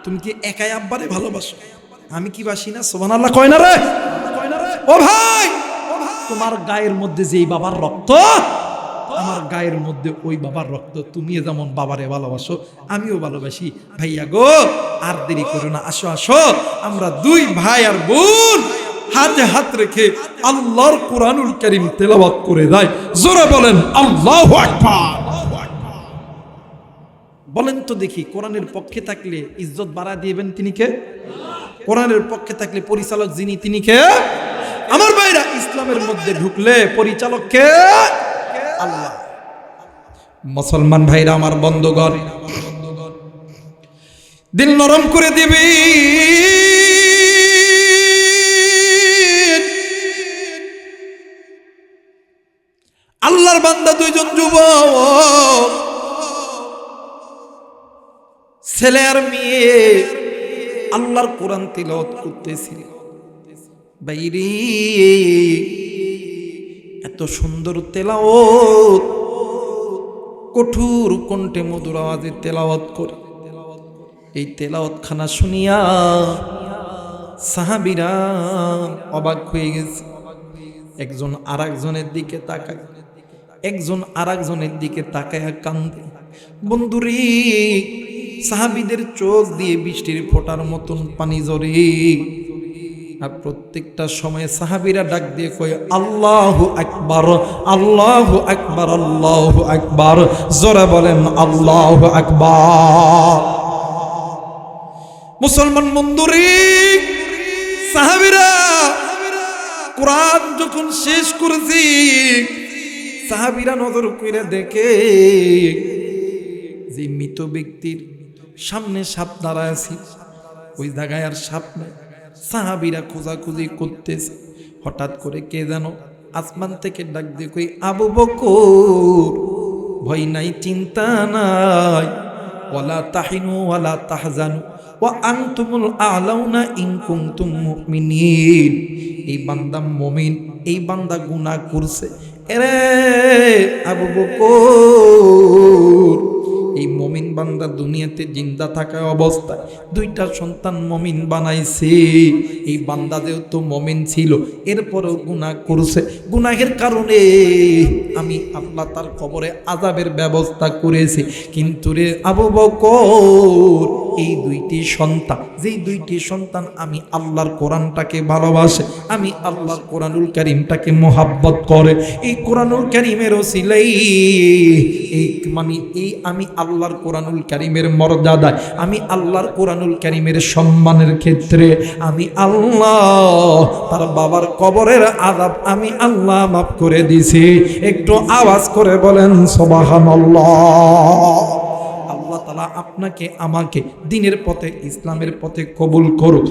তুমি কি একাই আব্বারে ভালোবাসো? আমি কি বাসি না? সুবহানাল্লাহ কয় না রে? ও ভাই, তোমার গায়ের মধ্যে যেই বাবার রক্ত, আমার গায়ের মধ্যে ওই বাবার রক্ত। তুমি যেমন বাবারে ভালোবাসো, আমিও ভালোবাসি। ভাইয়া গো, আর দেরি করো না, আসো আসো, আমরা দুই ভাই আর বোন হাতে হাত রেখে আল্লাহর কোরআনুল কারীম তেলাওয়াত করে দেয়। জোরে বলেন আল্লাহু আকবার। বলেন তো দেখি, কোরআনের পক্ষে থাকলে ইজ্জত বাড়া দিবেন তিনি কে? কোরআনের পক্ষে থাকলে পরিচালক যিনি, তিনি কে? আমার ভাইরা, ইসলামের মধ্যে ঢুকলে পরিচালক কে? আল্লাহ। মুসলমান ভাইরা আমার, বন্ধুগণ, দিল নরম করে দিবি। আল্লাহর বান্দা দুইজন যুবক, ছেলে আর মেয়ে, আল্লাহর কোরআন তিলাওয়াত করতেছিল। বাইরে এত সুন্দর তেলাওয়াত, কঠোর কণ্ঠে মধুর আওয়াজে তেলাওয়াত করে। এই তেলাওয়াত খানা শুনিয়া সাহাবীরা অবাক হয়ে গেছে। একজন আরেকজনের দিকে তাকায়, একজন আরেকজনের দিকে তাকায়া কান্দে। বন্ধুরে, সাহাবীদের চোখ দিয়ে বৃষ্টির ফোঁটার মতন পানি ঝরে। আর প্রত্যেকটা সময় সাহাবীরা ডাক দিয়ে কয় আল্লাহু আকবার, আল্লাহু আকবার, আল্লাহু আকবার। জোরে বলেন আল্লাহু আকবার। মুসলমান বন্ধুরে, সাহাবীরা কোরআন যখন শেষ করেছি, সাহাবীরা নজর কইরা দেখে যে মৃত ব্যক্তির সামনে সাপ দাঁড়ায় আছে, ওই জায়গায় আর সাপ নাই। সাহাবীরা খোঁজাখুঁজি করতেছে। হঠাৎ করে কে যেন আসমান থেকে ডাক দিয়ে কই আবু বকর, ভয় নাই, চিন্তা নাই, ওয়ালা তাহিনু ওয়ালা তাহজানু ওয়া আনতুমুল আ'লাউনা ইন কুনতুম মুমিনিন। এই বান্দা মুমিন, এই বান্দা গুনাহ করছে। এরে আবু বকর, এই মুমিন বান্দা দুনিয়াতে জিন্দা থাকা অবস্থায় দুইটা সন্তান মুমিন বানাইছে। এই বান্দা যেহেতু মুমিন ছিল, এরপরেও গুনাহ করছে। গুনাহের কারণে আমি আল্লাহ তার কবরে আযাবের ব্যবস্থা করেছি। কিন্তু রে আবু বকর, এই দুইটি সন্তান, যেই দুইটি সন্তান আমি আল্লাহর কোরআনটাকে ভালোবাসে, আমি আল্লাহর কোরআনুল কারীমটাকে মোহাব্বত করে, এই কোরআনুল কারীমের ওসিলাই এই আমি আল্লাহর কোরআনুল কারীমের মর্যাদায়, আমি আল্লাহর কোরআনুল কারীমের সম্মানের ক্ষেত্রে আমি আল্লাহ তার বাবার কবরের আযাব আমি আল্লাহ মাফ করে দিছি। একটু আওয়াজ করে বলেন সুবহানাল্লাহ। আল্লাহ তাআলা আপনাকে আমাকে দ্বীনের পথে, ইসলামের পথে কবুল করুক।